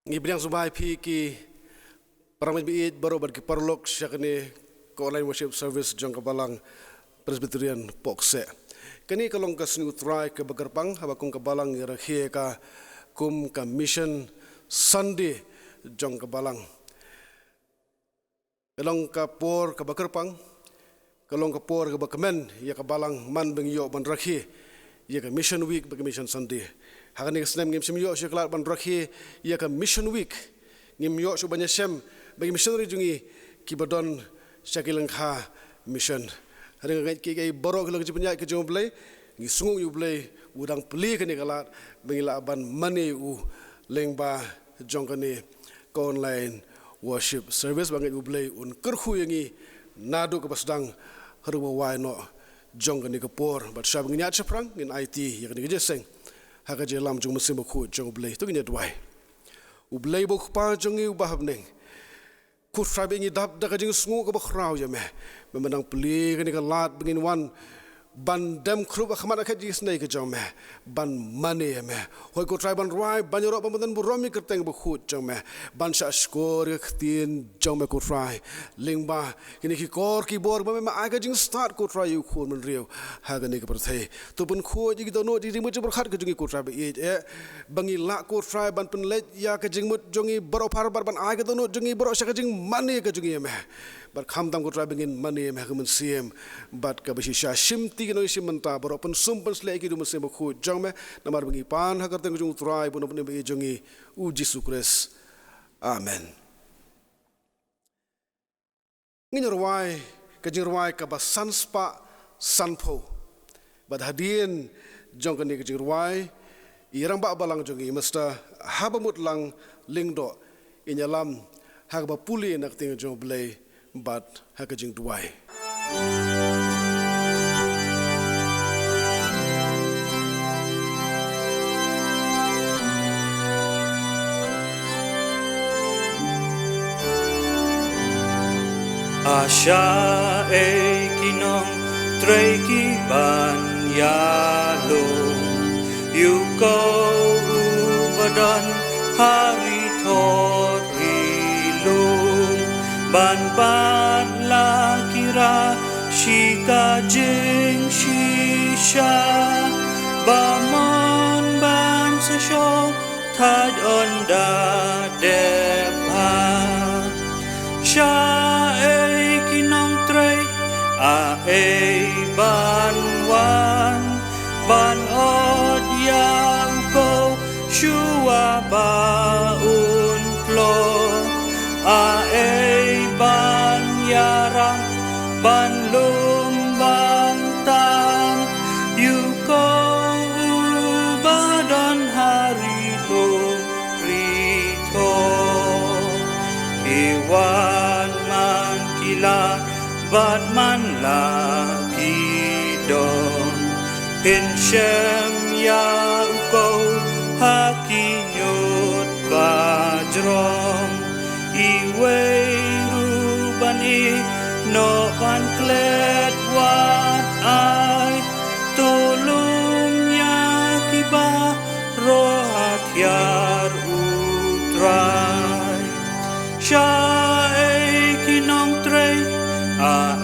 Ngibriang subay pi ki paramay biit baru bad ki parlok siya kani ko online worship service jong ka Balang Presbyterian Pohkseh. Kani kalong ka snu try ka bagarpang habakong ka Balang irakhe ka kum ka mission Sunday jong ka Balang. Kalong ka por ka bagarpang kalong ka por ka bakamen ya ka Balang man beng yo ban rakhe ya ka mission week bag mission Sunday. Hakani kesnem ngim simyo sya klat ban rakhe ya ka mission week ngim yo sya banya sem bagi missionary jungi ki badon sya kilang kha mission. Hari ngai ki kai borok lang jipnya ke jong Blei ngi sungu yu Blei udang peli kani kalat bangila ban mani u lyngba jong kani ko online worship service bangai u Blei un Kyrkhu yangi nadu ke pasdang haru wai no jong kani kapor bat sya banginya chaprang ngin IT ya kani Jingiaseng haka je lam jong mesim khu jong Blei tu nya duai u Blei bo khpa jong u bahab neng ku trabe ngi dap da jing sngu ka bakhrau ya me memandang peli kani ka lat bengin wan ban dem khruba khamat ka jis nei ka jong me ban mane me hoi ko trai ban rai ban ro ban bu romi ka teng bu khut jong me ban sha skor ka tin jong me ko trai lyngba kini ki kor ki bor ba me aga jing start ko trai u khun man riu ha ga ni ka perthai to bun kho ji do no ji mu ber khat ka jing ko trai ba e bangi la ko trai ban pen let ya ka jing mut jongi baro par ban aga do no jongi baro sha ka jing mane ka jing me bar kham tam ko trai bengin mane me ka mun siem bat ka bisi sha shim ti no isi menta baro pen sumpen slai ki du mun sem khu jong me namar bengi pan ha ka teng jong trai bun pen be jongi u Jesu Christ amen nginyorwai ka jirwai ka ba sanspa sanpho bad hadien jong ka ni ka jirwai irang ba balang jongi mesta habamut lang lingdo inyalam ha ba puli nak teng jong Blei but hakajing duai Asya kinong treki ban yalong yuko ubadan hari torilung ban la kira shika jing shisha bamon ban sesho tad onda debha sha kinong trei a ban wan ban od yang ko shua ba un plo a ban yaram ban lum ban tam yu ko badan hari lo rito iwan man kila bad man la kidon pinshem ya ko hakinyut bajrom iwe rubani no pan klet wat ai tolong ya kiba rohat yar utrai Shai kinong trei a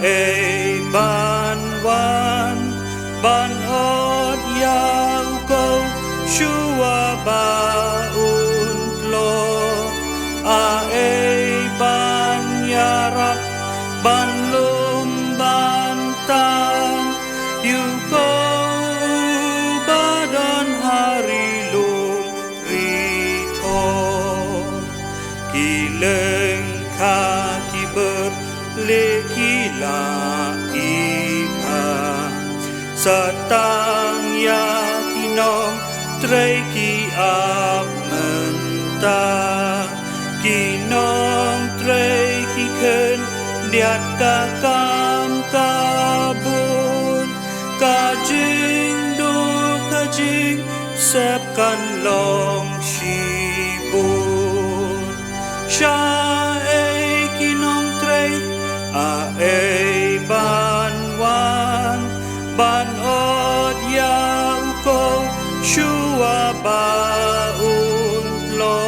ban wan ban od yang ko shua ba un plo a ban yarap ban lum ban tan yu ko badan hari lum rito kileng kaki berlekila iba satang ya kinong treki amenta kinong treki ken diat kakam kabun kajing do kajing sepkan long shibun sha kinong trei a ban wan ban od yang ko shua ba un lo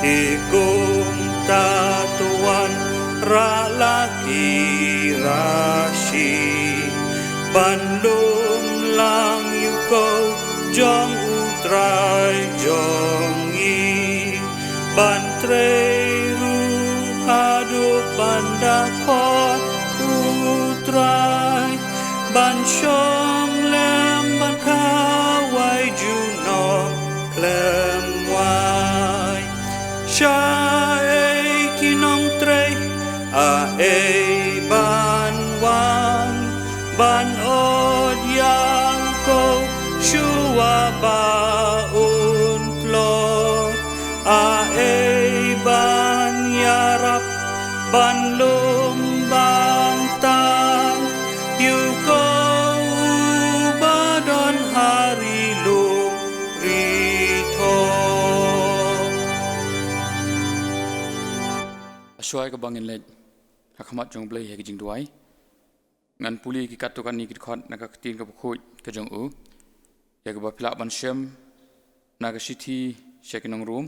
Ikum tatuan ralaki rashi Bandung lang yuko jong utrai jongi Bantrei ruhadu pandakot utrai Ban syong lem ban kawai junong lem wai Syai kinong trei ai ban wan Ban od yang ko shua ba untlo ai ban yarap ban lumbang tan yuko badon hari lum rito Asyai ka bangin led hakamat jong Blei hegi jing duai ngan puli ki katukan ni ki khot na ka tin ka bukhoi ka jong u ya ka ba pila ban shem na ka sithi shekinong room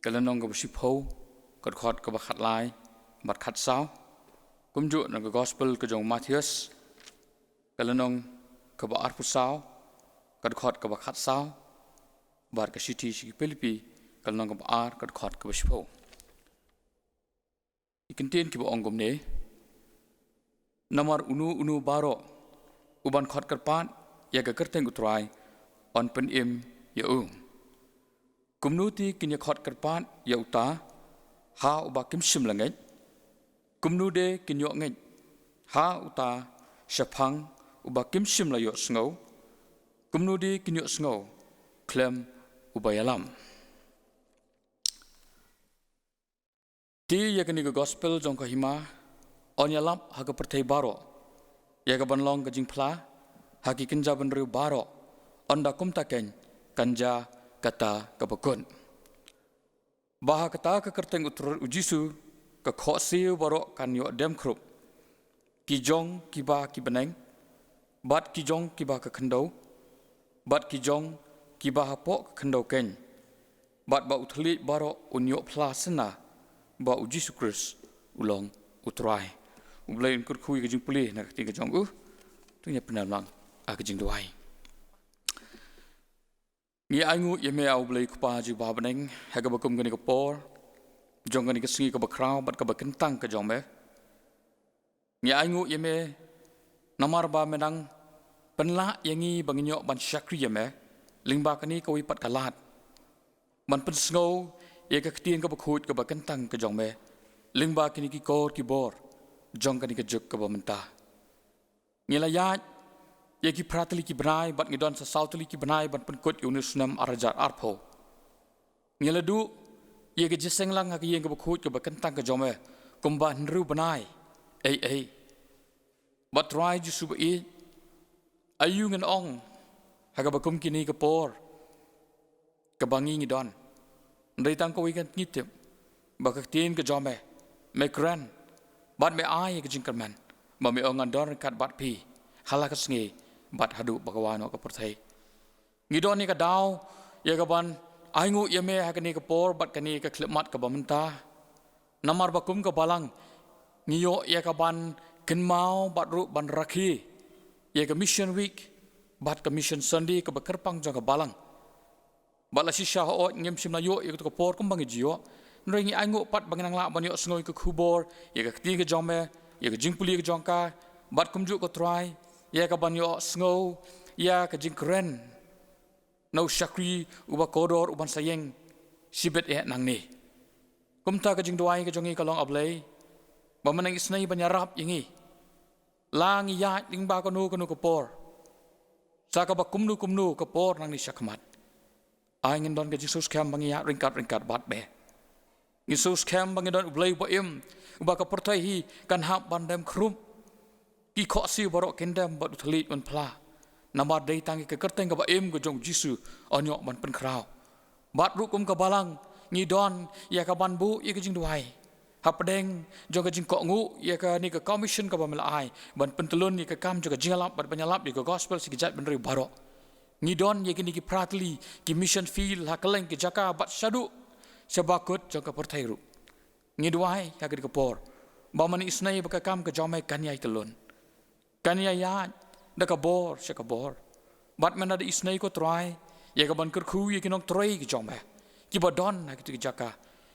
kalanong ka bsi phau ka khot ka ba khat lai bat khat sao kumju na ka gospel ka jong Mathaios kalanong ka ba arpu sao ka khot ka ba khat sao bar ka sithi shi pelipi kalanong ka ba ar ka khot ka bsi phau ikintin ki ba ongom ne Namar unu baro uban khot karpan ya ga kerteng utrai on pen im ya kumnuti kinya khot karpan ya uta ha uba kim sim langai kumnu de kinyo ngai ha uta shapang uba kim sim la yo snoh kumnu de kinyo snoh klem uba yalam ti ya kini gospel jong ka hima on yalap haga pertai baro ya ga banlong ga jingpla hagi kinja banru baro onda kumta ken kanja kata kabakun baha kata ka kerteng utur ujisu ka khosi baro kan yo dem khrup ki jong ki ba ki beneng bat ki jong ki ba ka khandau bat ki jong ki ba ha po khandau ken bat ba uthli baro unyo plasna ba ujisu kris ulong utrai Blei Kyrkhu ke jing pulih nak tiga jong tu nya penal lang ke jing duai ni aingu ye me au Blei kupa ji ba beneng ha ka bakum gani ka por jong gani ka singi ka bakrau bat ka bakentang ka jong me ni aingu ye me namar ba menang penla yangi banginyo ban syakri ye me lyngba kani ka wipat kalat ban pen snoh ye ka ktien ka bakhut ka bakentang ka jong me lyngba kini ki kor ki bor jong kani ka juk ka bamenta ngila yat ye ki pratli ki bnai bat ngidon sa sautli ki bnai bat penkut yunusnam arajat arpho ngila du ye ka jeseng lang ha ki yeng ka bakhut ka bakentang ka jome kumba nru bnai ei bat rai ju suba i ayu ngan ong ha ka bakum kini ka por ka bangi ngidon ndai tang ko wikan ngitip bakak tin ka jome me kran bat me ai ke jingkerman ba me ongan don kat bat pi halakas ngi bat hadu bagawano ka perthai ngidon ni ka daw ya ka ban aingu ye me ha kani ka por bat kani ka khlemat ka bamenta namar bakum ka balang ngiyo ya ka ban kenmau bat ru ban rakhi ya ka mission week bat ka mission sunday ka bakerpang jong ka balang bat la sisha ho ngem sim na yo ya ka por kum bangi jiyo Nrengi aingu pat banginang la banyo sngoi ka khubor ye ka kti ka jome ye ka jingpuli ka jongka bat kumju ka try ye ka banyo sngo ya ka jingkren no shakri uba kodor uban sayeng sibet e nang ni kumta ka jingduai ka jongi ka long ablei bamanang isnai banyarap yingi lang ya lyngba ka nu ka por saka ba kumnu ka por nang ni shakmat ai ngin don ka Jesus kam bangiya ringkat bat be Yesus kam bangidon Blei ba im uba ka pertai hi kan hap bandam khrum ki khosi baro kendam ba utlit on pla namar dei tangi ka kerteng ka ba im go jong Jisu onyo ban pen krau bat rukum ka balang ni don ya ka ban bu ya ka jing duai hapdeng jong ka jing ko ngu ya ka ni ka commission ka ba melai ban pentelun ni ka kam jo ka jingalap bat banyalap di ka gospel si kijat ben baro ni don ya ki ni ki pratli ki mission field ha keleng ki jaka bat syadu sebakut jong kapor taiew ngidwai hagir kapor bamani isnai bakakam ke jomai kanyai telun kanyai ya da kabor sekabor bat mana da isnai ko try ya kaban Kyrkhu ya kinong try ki jomai ki badon ha ki jaka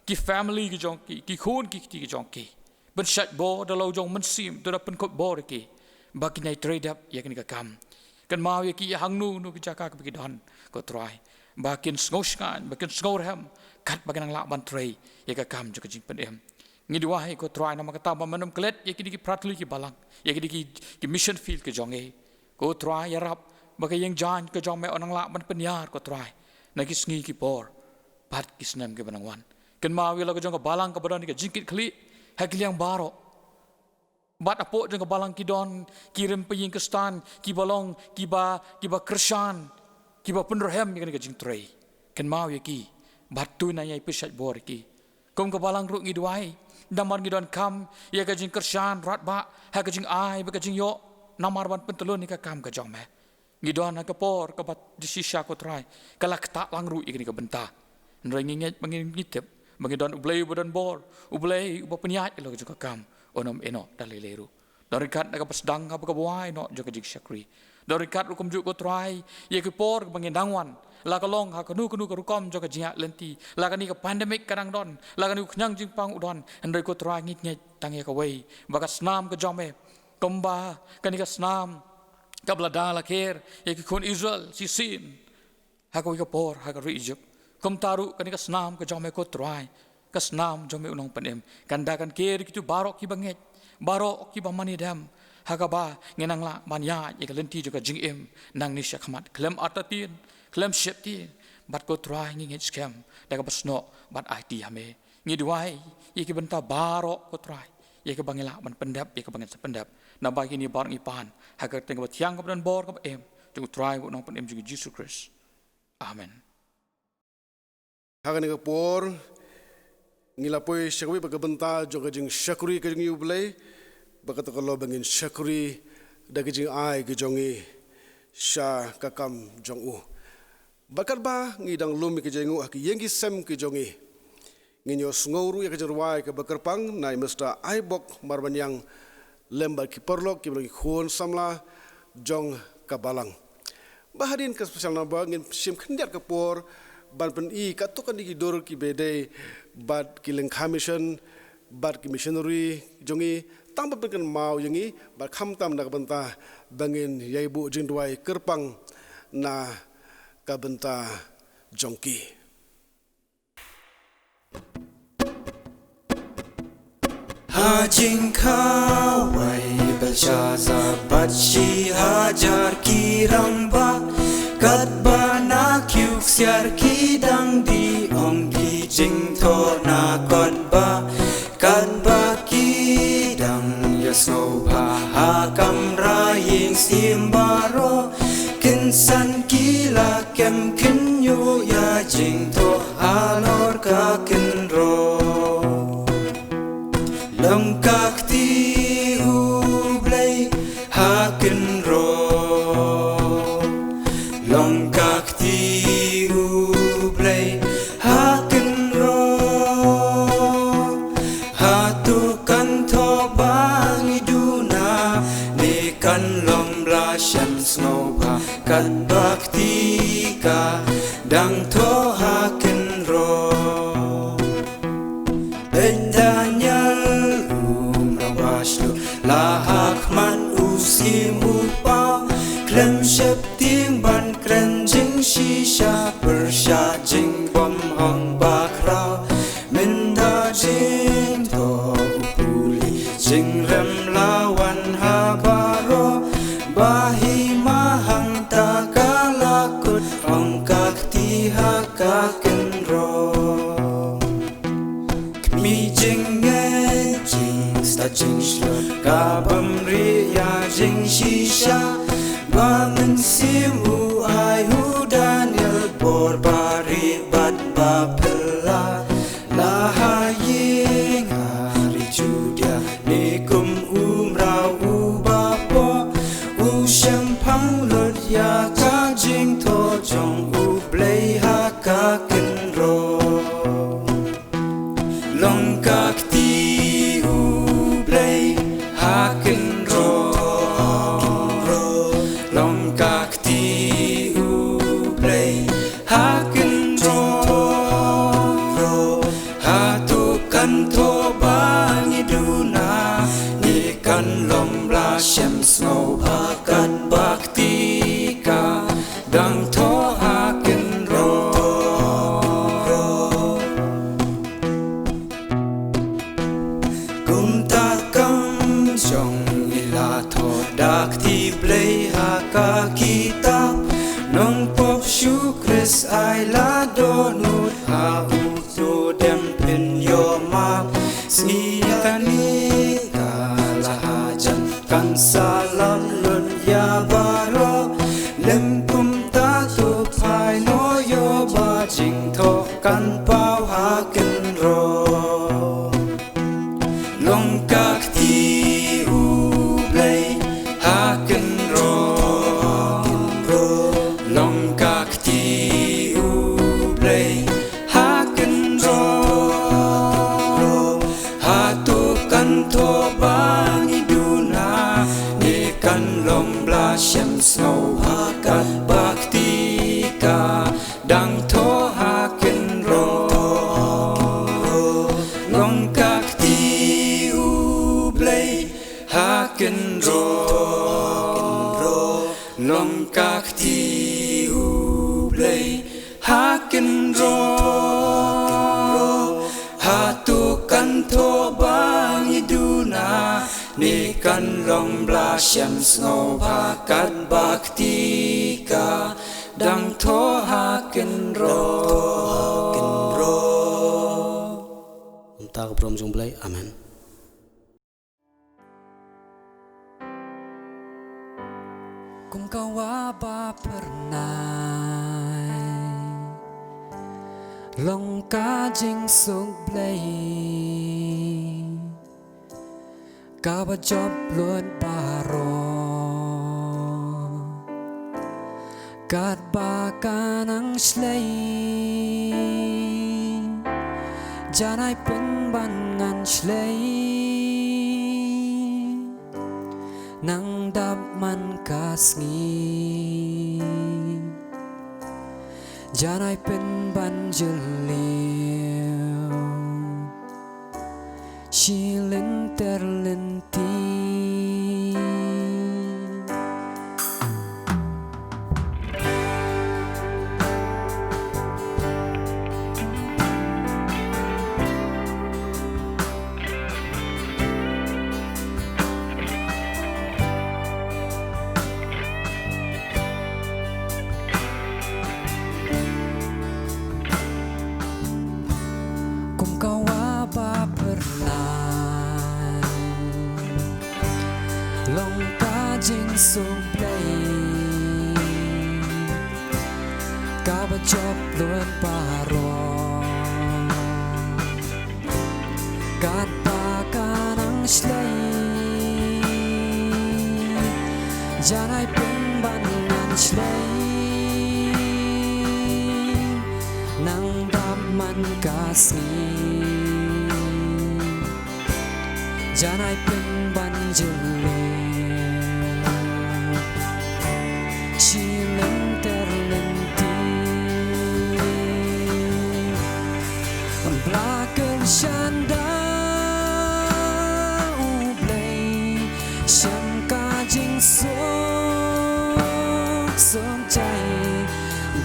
ki family ki jong ki khun ki jong ki ben shat bo da lo jong men sim da pen kot bo ki bakinai trade up ya kini kakam kan mau ya ki hangnu nu ki jaka ki don ko try bakin sngoskan bakin sngoram kat bakin ang lakban tray ya kakam jo jing pen ngidwai ko try nama kata manam klet ya ki pratli ki balang ya ki mission field ki jong ko try ya rap bagai yang jan ke jong me onang lakban penyar ko try nagi sngi ki por pat ki snam ki banangwan kan mau ya ko jong ka balang ka badon ki jingkit kli hakil yang baro bat apok jong ka balang ki don kirim peying ke stan ki balong ki ba kersan ki ba penrohem ni ka jing tray kan mau ya ki batu na yai pesat bor ki kom ka balang ru ngidwai damar ngidon kam ya ka jing kersan rat ba ha ka jing ai ba ka jing yo namar ban pentelun ni ka kam ka jong me ngidon ha ka por ka bat disisha ko try kalak tak lang ru ikni ka benta nrai nginget bangin ngitep bangidon Blei badan bor Blei uba penyat lo ka kam onom eno daleleru darikat ka pasdang ka buai no jo ka jing syakri darikat rukum juk ko try ye ki por bangin dangwan la ka long ha kanu ka rukom jo ka jia lenti la ka ni ka pandemic kadang don la ka ni knyang jing pang udon andai ko try ngit ngit tang ye ka wei bakas nam ka jome komba ka ni ka snam ka blada la kher ye ki khon Israel si sin ha ka por ha ka ri Egypt kom taru ka ni ka snam ka jome ko try ka snam jome unong panem kanda kan kher ki tu barok ki banget barok ki ba mani dam hagaba ngenang la manya ye ka lenti jo ka jing nang ni syakmat klem atatin klem shepti bat ko try ngi ngit scam da ka snoh bat IT hame ngi duai ye ki benta barok ko try ye ka bangila ban pendap ye ka banget sependap na bagi ni bar ipan hagar teng ba tiang ka ban bor ka jo try unong panem jo Jesus Christ amen hagan ka por ngilapoi syakwi ba ka benta jo ka jing syakuri ka jing Blei bakata kalau bangin syakuri dagi jing ai ke jongi sha kakam jong u bakat ba ngidang lumi ke jengu aki yengi sem ke jongi nginyo sngoru ya ke jerwai ke bakarpang nai mesta ai bok marban yang lemba ki perlok ki bagi khun samla jong ka balang bahadin ke spesial namba ngin sim khendiat ke por ban pen I katukan di dor ki bede bad ki leng commission bad ki missionary jongi tang berpekan mau yangi bat kham tam nak benta bangin yai bu jindwai kerpang na ka benta jongki hajing kawai belshaza batshi hajar kiramba katba na kyuk syar kidang di ong ki jing to na katba sngewbha hakam raying simbaro kinsan kila kem kinyo ya jing to alor ka kinro longkak ti Blei hakinro longkak ti Blei hakinro hatukan to kan lombla syam sngewbha kan bakti ka dang to haken ro endanyal rawashlu lahak man usim upa klem shepting ban klem jing shisha persha jing bom hong bakra minda jing to upuli jing rem lawan haba bahi mahang takalakut ongkak tiha kakenro kmi jingen jing sta jing shlo kabam riya jing shisha bangun simu ai hu Daniel bor bari bat bapela lahaying hari judia nikum umrau ubapo Shampang lot ya ka jing to jong Blei ha ka kinro nut a u tu dem pin yo ma sngewbha kalahajan kan salam lut ya baro lem kum ta tu phai no yo ba jing tho kan pau ha ken ro long kak ti u blei ha ken ro long kak ti u blei ha ken ro ha tu kan tho bang iduna ni kan lom bla shem snoh ha kat bakti ka dang tho ha ken ro long kak ti u blei ha ken ro long kak ti u blei ha ken ro ha tu kan tho bang iduna ni kan long bla shem snoh ha kat bakti ka dang tho ha ken ro Ta ka prom jong Blei. Amen. Kung kawa ba pernai long ka jing suk Blei ka ba job luat baro kat ba kanang slay janai pen ban ngan slay nang dap man kasngi janai pen ban jeliu shilin terlinti long ka jing suk Blei ka ba job luat baro kat ba kanang slay janai pen ban ngan slay nang dam man kasni janai pen ban jeliu shilin terlinti belakang shanda u Blei shem ka jing sok som chai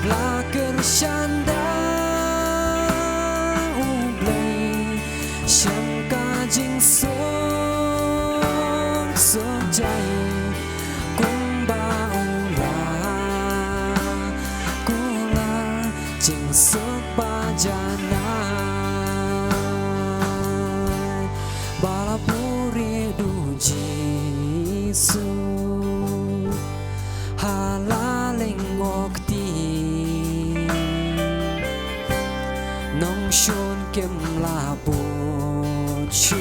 belakang shanda u Blei shem ka jing sok som chai kung ba jing sok ba jana balapuri du Jisu halaling ngokti nong shon kem la bu chu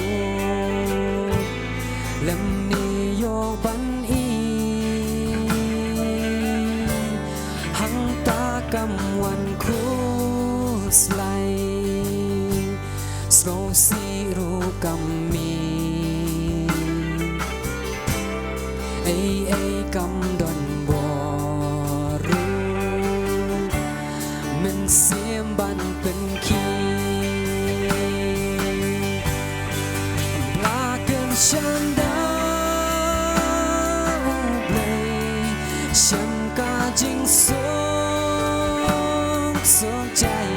lem ni yo ban i hang ta kam wan khu slai snow si ru kam mi ai kam don bo ru min sim ban pen ki blacken shanda u Blei shem ka jing sok sok chai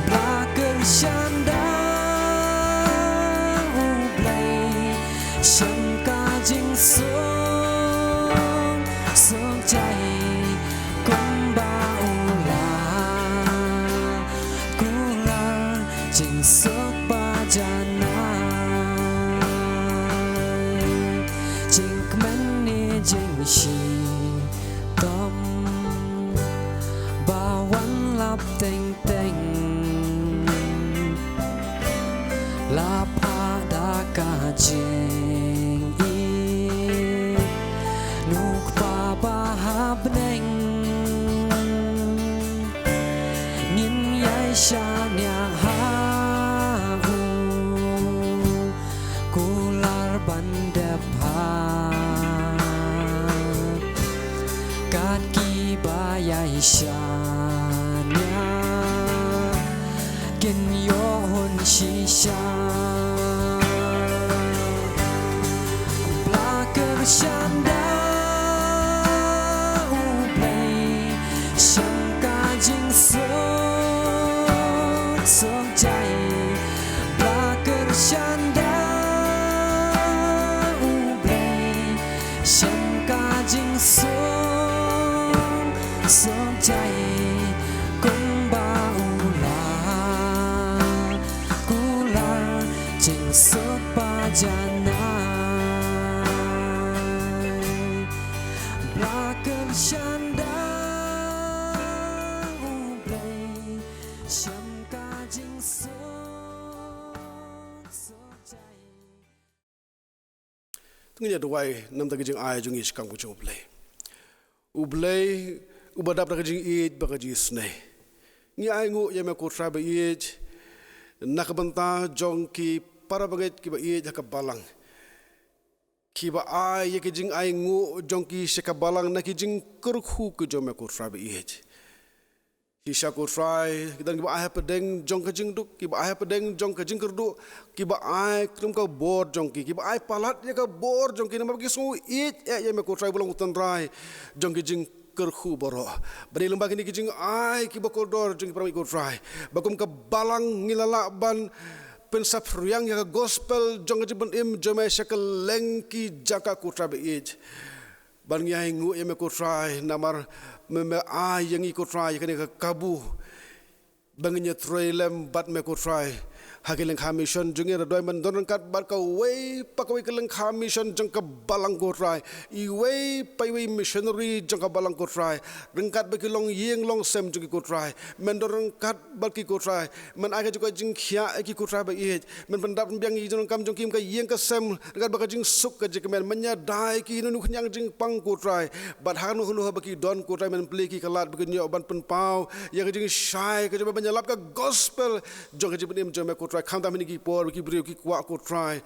blacken shanda u Blei shem ka jing sok sok chai kung ba u la sok bajanai jing kmen ni jing shi tom bawan lap teng teng la pada ka jing i nuk pa bahab neng ngin yai sha nya ha u kular bandep ha kat ki ba yai sha nya kin yo hun shi sha blacker shanda u Blei shangka jing sok jai blacker shanda u Blei shangka jing sok jai kung ba ula jing sok bajanai blacker shanda u Blei shangka jing sok jai. Tunggu doai nam ta kijing ai jungi skang ku chung Blei. Blei ubadap ta kijing it ba kijing snoh. Ngi ai ngu ya me ko tra ba it nakabanta jong ki para baget ki ba it ka balang. Ki ba ai ya kijing ai ngu jong ki se ka balang na kijing Kyrkhu ku jong me ko tra ba it. Ki sha ko try dan ki ba ai pedeng jong ka jing duk ki ba ai pedeng jong ka jing kerdu ki ba ai krum ka bor jong ki ba ai palat ya ka bor jong ki na ba ki so it ya me ko try bulong utan rai jong ki jing Kyrkhu boro bani lembag ni ki jing ai ki ba ko dor jong ki pra ko try ba kum ka balang ngilala ban pensap riang ya ka gospel jong ka jibun im jome shakal lengki jaka ko try ba it ban ngai ngu ya me ko try namar me ai yang ikut try kan ka kabu bangnya trailem bat me ko try hakilang commission jungi radoi man don kat bat ka way pakawai kelang commission jang ka balang ko try I way paiwai missionary jang ka balang ko try rengkat baki long yeng long sem jungi ko try men don kat bat ki ko try men aga juga jing khia ki ko try ba i men pendap biang I jong kam jong kim ka yeng ka sem rengkat baka jing suk ka jik men menya dai ki nu khnyang jing pang ko try bat hanu hunu baki don ko try men play ki kalat baki nyo ban pen pau ya ka jing shai ka jaba menyalap ka gospel jong ka jibin im jong me ko try kham ta mini ki por ki brio ki kwa ko try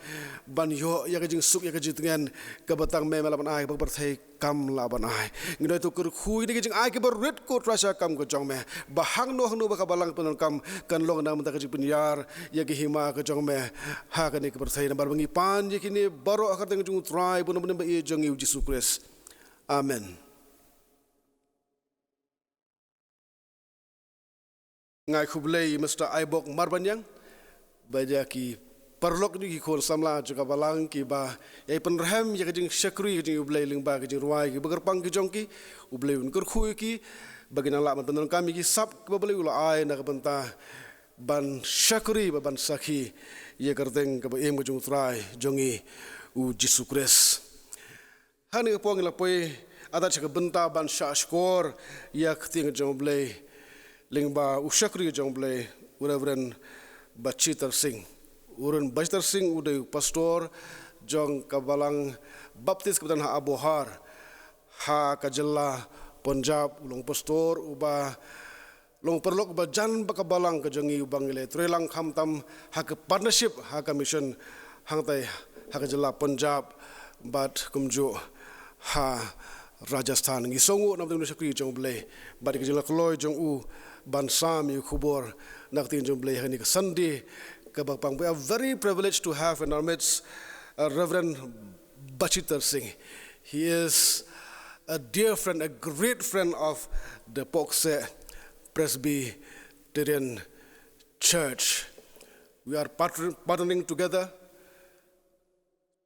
ban yo ya ka jing suk ya ka jitngen ka batang me mala ban ai bak bar thai kam la ban ai ngidoi tu Kyrkhu ni ki jing ai ki bar rit ko try sa kam ko jong me bahang no hanu baka balang pen kam kan long na mata ka jipin yar ya ki hima ka jong me ha ka ni ka bar thai na bar bangi pan ye ki ni baro akar teng jung try bun bun ba e jong yu Jesus Christ amen. Ngai Blei Mr. Aibok Marbanyang baja ki perlok ni ki khol Samla juga balang ki ba yai penraham ya kajing syakri kajing Blei lyngba kajing ruai ki begerpang ki jong ki Blei un Kyrkhu ki bagina la man penon kami ki sap ki Blei ula ai na kapenta ban syakri ba ban sakhi ya kerteng ka em kajing trai jongi u Jesus Christ hani ka pong la poi ada chaka benta ban sha skor ya kting jong Blei lyngba u syakri jong Blei Reverend Bachitter Singh urun Bachitter Singh udah pastor jong kabalang baptis kebetulan ha abohar ha kajela Punjab ulong pastor uba long perlok ba jan bakabalang kajongi ubang ile trelang khamtam ha ke partnership ha ka mission hang tai ha kajela Punjab bat kumju ha Rajasthan ngi songu nam tu sakri jong Blei bat kajela kloi jong u ban sam yu khubor naktin jong Blei hani ka Sunday kabapang we are very privileged to have in our midst Reverend Bachitter Singh. He is a dear friend, a great friend of the Pohkseh Presbyterian Church. We are partnering together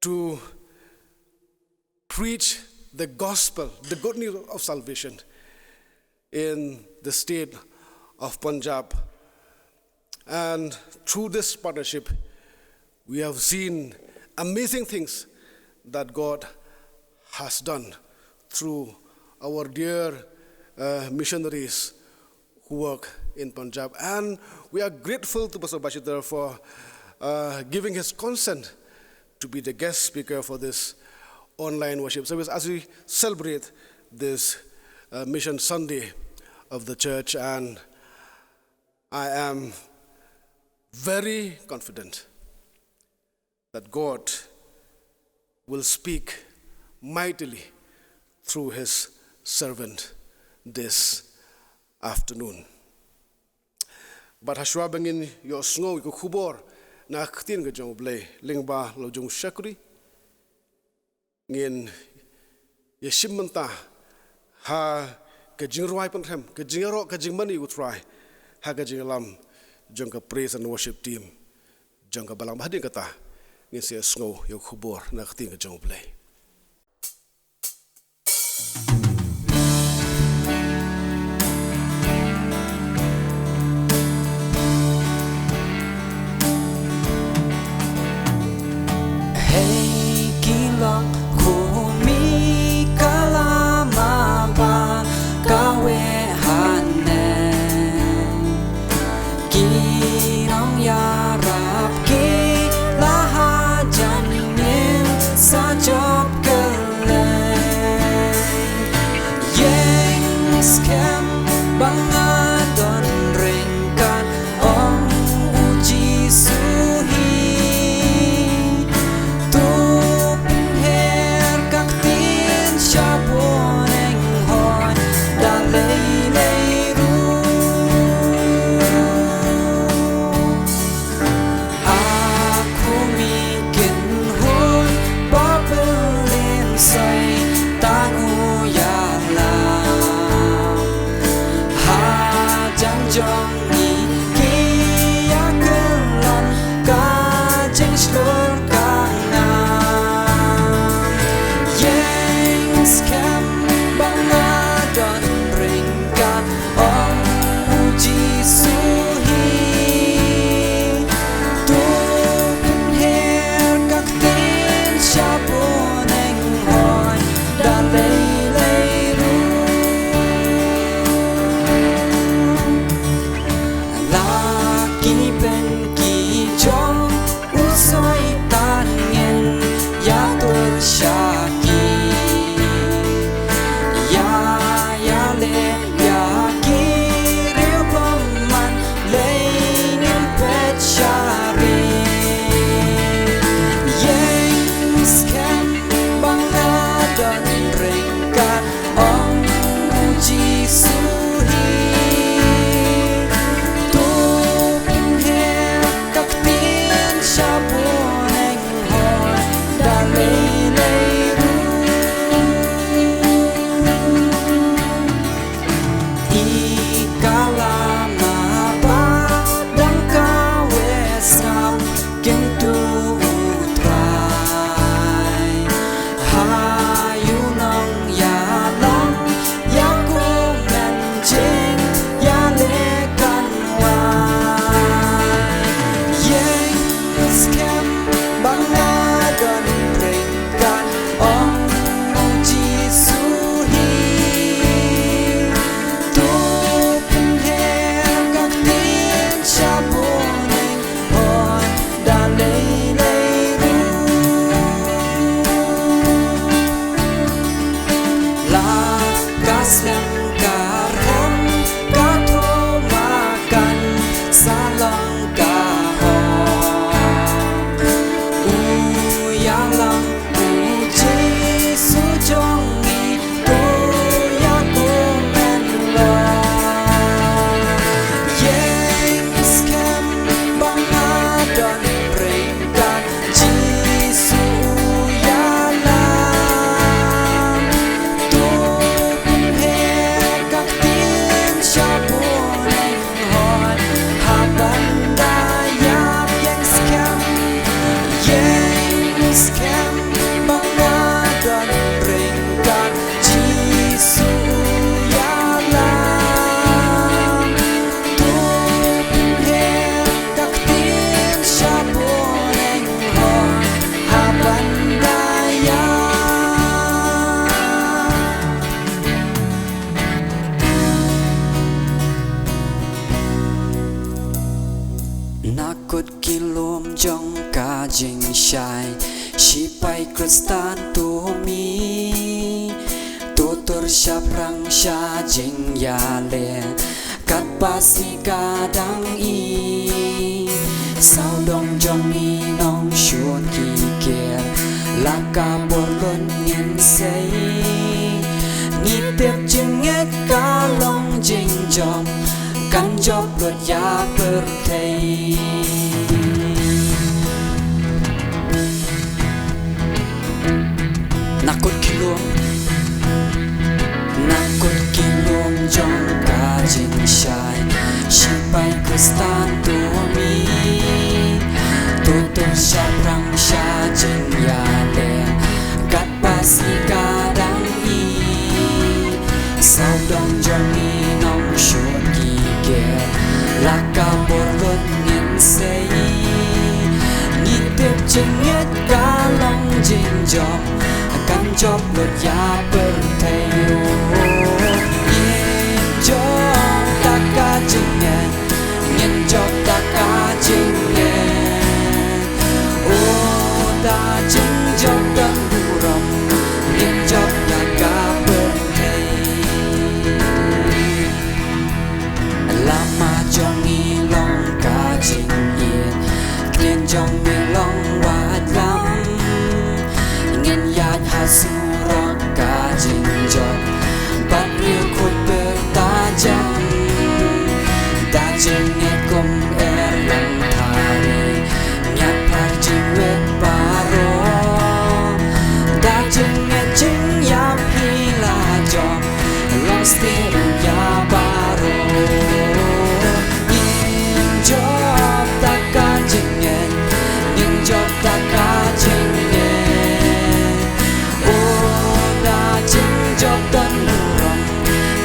to preach the gospel, the good news of salvation in the state of Punjab And through this partnership, we have seen amazing things that God has done through our dear missionaries who work in Punjab. And we are grateful to Pastor Bachitter for giving his consent to be the guest speaker for this online worship service as we celebrate this Mission Sunday of the church. And I am very confident that God will speak mightily through his servant this afternoon. But haswa bangin yo snoh ko khubor na khtin ga jong Blei lyngba lo jong shakri ngin ye shimanta ha ka jingroi pan hem ka jingaro ka jingmani utrai ha ka jinglam jong ka praise and worship team jong ka balang bahdi kata ngin se snoh yo khubor na khtin ga jong Blei. Nakut kilom jong ka jing shai Shipai kristan tu mi Tutur syaprang sya jing yale Kat pasi kadang i Sao dong jong i nong shuon ki kier Laka bolon ngin say Ni tiap jing et ka long jing jong Kan job luật ya per thầy Nakut kilom jong ka jing shai Shipai kristan tu mi Tutur syaprang sya jing yale Kat pasi kadang i Sao dong jong i nong shuon ki Laka bolon ngin say Ni tiap jing et ka long jing jong Kan job luật ya per taiew Ngin job ta ka jing et Ngin job ta ka jing et Oh ta jing job dan burong Ngin job ya ka per Lama jong i long ka jing yên Ngin jong mi long wat lam Ngin yat ha su rok ka jing jok Bat riu khut ber ta jam Ta jing e kum lang thari Nyat par jing wet paro Ta jing e jing ya pi la jok Long stiru ya baro Job ta ka jing et Ngin job ta ka jing et Oh da jing job dan murong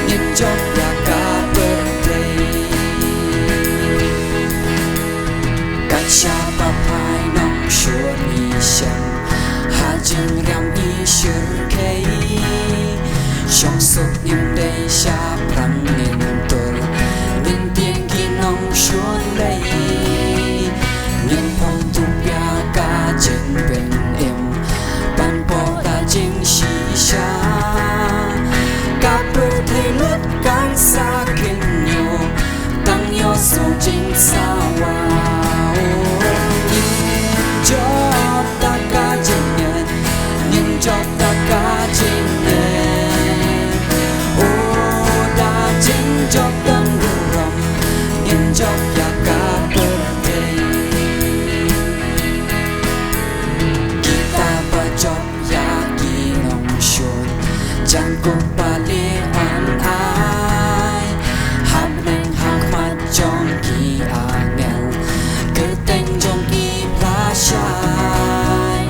Ngin job ya ka per play Kat siapa pai nong shuon i shem Ha jing riam i shir kei Shong suk nim day sha prang nin tur Nin tieng ki nong shuon lay Nin phong tu pya ka jing ben im Pan po ta jing shi sha Ka per thầy lut kan sa kin yo Tang yo so jing sa wow Nin job ta ka jing et Nin job ta ka jing et Oh da jing job dan burong Ngin job ya ka per thầy Kita ba job ya ki nong shuon Chan ko pa li an ai Hap neng hak mat jong ki angel Cơ teng jong ki pla shai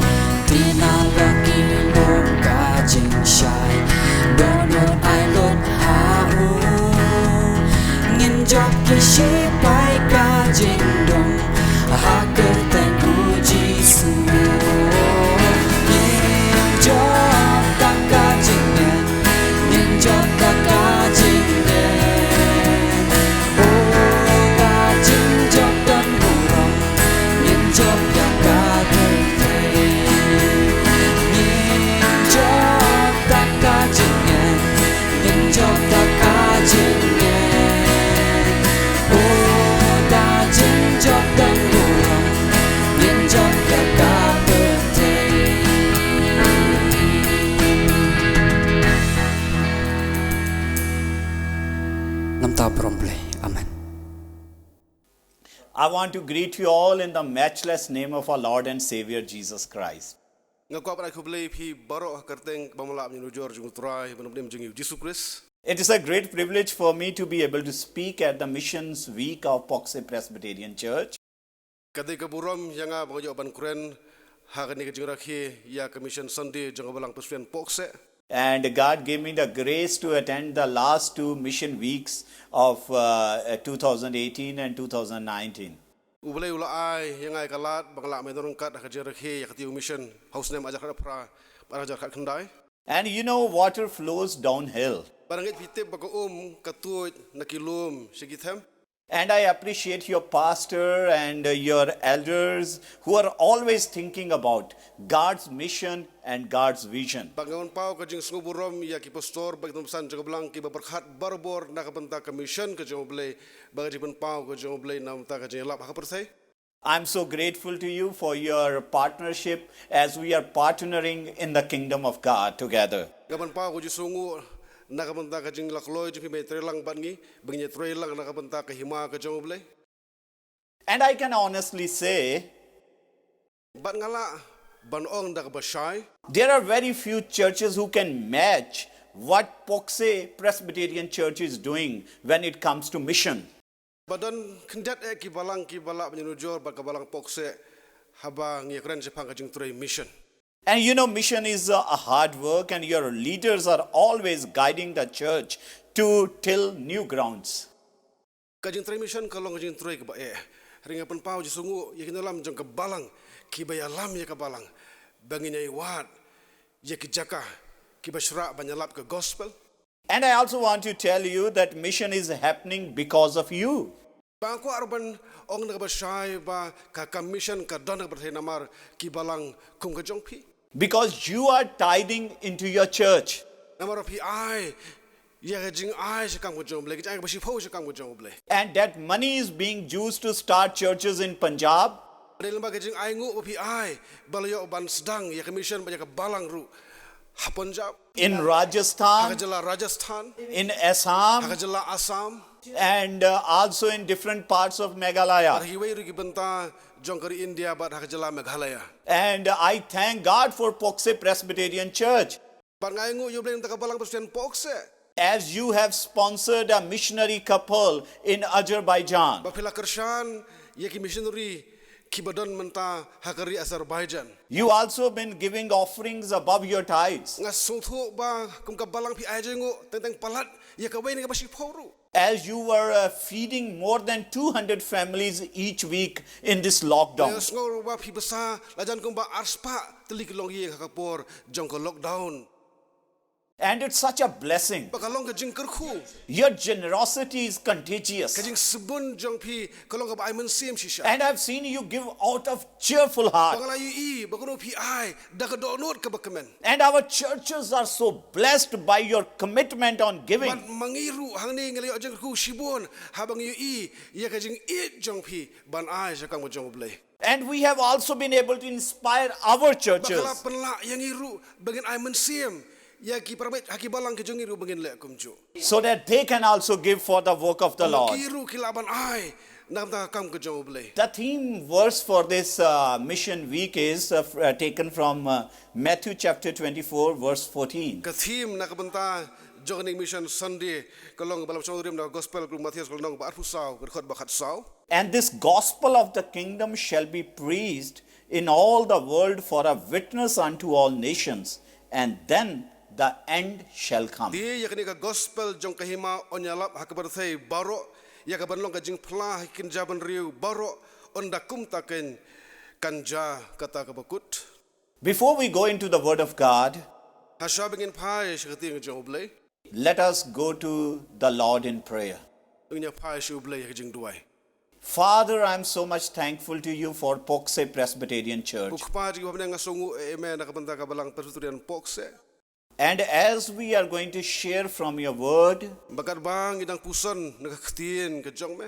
Tina la ki lom ka jing shai Don lot ai lot ha u Ngin job ki shi pai ka jing dong Ha cơ teng u jisu Ngin job ta ka jing et Ngin job ta ka jing et Oh ta jing job dan burong Ngin job ya ka per thầy Ngin job ta ka jing et Ngin job ta ka jing et Oh ta jing job dan burong Ngin job ya ka per thầy Nam ta prom Blei. Amen. I want to greet you all in the matchless name of our Lord and Savior Jesus Christ. Nga kwa para kublay pi baro karteng bamala ni George ngutray banabdim jingiw Jesus Christ. It is a great privilege for me to be able to speak at the Missions Week of Pohkseh Presbyterian Church. Kadai kaburam yanga bangayo ban kuren hakani ka jingrakhi ya commission Sunday jang Balang Presbyterian Pohkseh. And God gave me the grace to attend the last two mission weeks of 2018 and 2019. Ublay ula ay yanga kalat bangla may dorong kat hakajingrakhi yakatiw mission house name ajakar pra para ajakar kandai. And you know, water flows downhill. Barangit pitip bago katuoy nakilum sigithem. And I appreciate your pastor and your elders who are always thinking about God's mission and God's vision. Bangawan pau ka jing sngewburom ya ki pastor bagi tumsan jaga belang ki berkat barbor nak benta ka mission ka jong Blei bagi jipun pau ka jong Blei nam ta ka jing lap ha persai. I'm so grateful to you for your partnership as we are partnering in the kingdom of God together. Gaban pau ko jisungu nak benta ka jing lakloi jipi me trelang ban ngi bagi trelang nak benta ka hima ka jong Blei. And I can honestly say Ban ngala ban ong dak bashai. there are very few churches who can match what Pohkseh Presbyterian Church is doing when it comes to mission. Badan kendat ki balang ki balak menyujur bak balang Pohkseh haba ngi keren sepang ka jing trei mission. And you know, mission is a hard work, and your leaders are always guiding the church to till new grounds. Ka jing trei mission kalong ka jing trei ka ba ringa pan pau jisungu ya kinalam jong ka balang ki bayalam ya ka balang bangin ai wat ya ki jaka ki bashra banyalap ka gospel. And I also want to tell you that mission is happening because of you. Bangko arban ong na bashai ba ka mission ka don ka berthai namar ki balang kum ka jong pi. Because you are tithing into your church. Namar pi ai ya ka jing ai sekang ka jong Blei ka jang ka bashi phau sekang ka jong Blei. And that money is being used to start churches in Punjab. Dalam bagi jing ai ngu pi ai balayo ban sedang ya ka mission ba ya ka balang ru ha Punjab In ha Rajasthan, jala Rajasthan in ha Assam, jala Assam and also in different parts of Meghalaya. hiwai ru ki benta jong kari India bat ha jala Meghalaya. And I thank God for Pohkseh Presbyterian Church. Ban ngai ngu yo Blei ta ka balang Presbyterian Pohkseh. As you have sponsored a missionary couple in Azerbaijan. Bapila kershan ya ki missionary ki badan menta hakari Azerbaijan. You also been giving offerings above your tithes. Nga sungthu ba kum ka balang pi ai jengu tentang palat ya ka wei ni ka bashi phau As you were feeding more than 200 families each week in this lockdown. Ya ngor ba pi besa lajan kum ba arspa telik long ye ka por jong ka lockdown. And it's such a blessing. Ba kalong ka jing Kyrkhu Your generosity is contagious. ka jing sebun jong pi kalong ka ba ai men sim shisha. And I've seen you give out of cheerful heart. Bangala yu i ba kono pi ai da ka do not ka ba kemen. And our churches are so blessed by your commitment on giving. Ban mangiru hang ni ngali jing Kyrkhu sibun habang yu i ya ka jing it jong pi ban ai sakang mo jong Blei. And we have also been able to inspire our churches. Bakala penla yang iru bagin ai men sim ya ki permit haki balang ke jong iru bagin le kumju. So that they can also give for the work of the Lord. Kiru kilaban ai nam ta kam ke jong Blei. The theme verse for this mission week is taken from Matthew chapter 24 verse 14. Ka theme nak benta joining mission Sunday kalong balam saudrim na gospel group Mathaios kalong ba arfu saw berkhot bakat saw. And this gospel of the kingdom shall be preached in all the world for a witness unto all nations, and then the end shall come. Di ya kini ka gospel jong kahima onyalap hak berthai baro ya ka banlong ka jing pla hikin jaban riu baro onda kum taken kanja kata ka bakut. Jbefore we go into the word of God, Hasha bengin pai shkati ng jong Blei. let us go to the Lord in prayer. Unya pai shu Blei ka jing duai. Father, I am so much thankful to you for Pohkseh Presbyterian Church. Bukpa ji wabne nga songu eme nak benta ka balang Presbyterian Pohkseh. And as we are going to share from your word, Bakat bang idang puson nagaktiin ka jong me.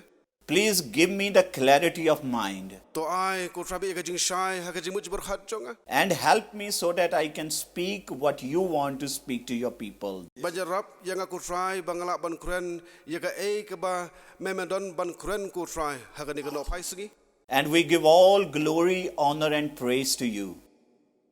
please give me the clarity of mind To ai ko trabi ka jing shai ha ka jing muj berkhat jong. and help me so that I can speak what you want to speak to your people. Bajarap yang aku try bangala ban kren ya ka ka ba memedon ban kren ko try ha ka ni ka no pai sigi. And we give all glory, honor, and praise to you.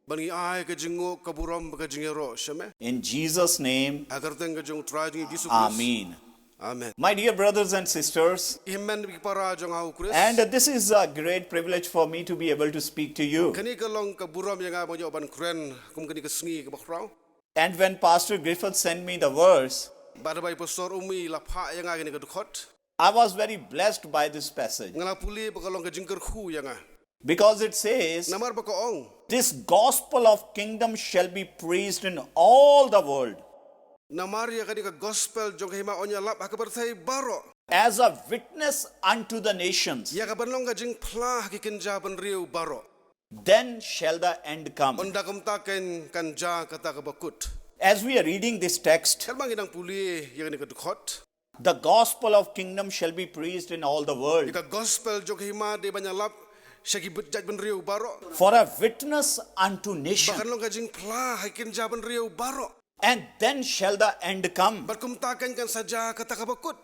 Bangi ai ka jingo ka buram ka jingero shame. In Jesus' name, Agar teng ka jong try jing Jesus. Amen. Amen. My dear brothers and sisters, Imen bi para jong au Chris. and this is a great privilege for me to be able to speak to you. Kani ka long ka buram yang mo jo ban kren kum kani ka sngi ka bakrao. And when Pastor Griffith sent me the verse, Bada bai pastor umi la pha yang kani ka dukhot. I was very blessed by this passage Ngala puli ba ka long ka jing Kyrkhu yang because it says, namar ba ka ong. this gospel of kingdom shall be preached in all the world. Namar ya kani ka gospel jong hima onya lap ha ka berthai baro. as a witness unto the nations, Ya ka banlong ka jing pla haki kinja ban riu baro. then shall the end come. Onda kumta ken kanja kata ka bakut. As we are reading this text, Kalbang inang puli ya ni ka dukot. the gospel of kingdom shall be preached in all the world Ika gospel jog hima de banyalap syaki bujaj ban riu baro. for a witness unto nations, Bakan long ka jing pla haki kinja ban riu baro. and then shall the end come. Bat kumta ken kan saja kata ka bakut.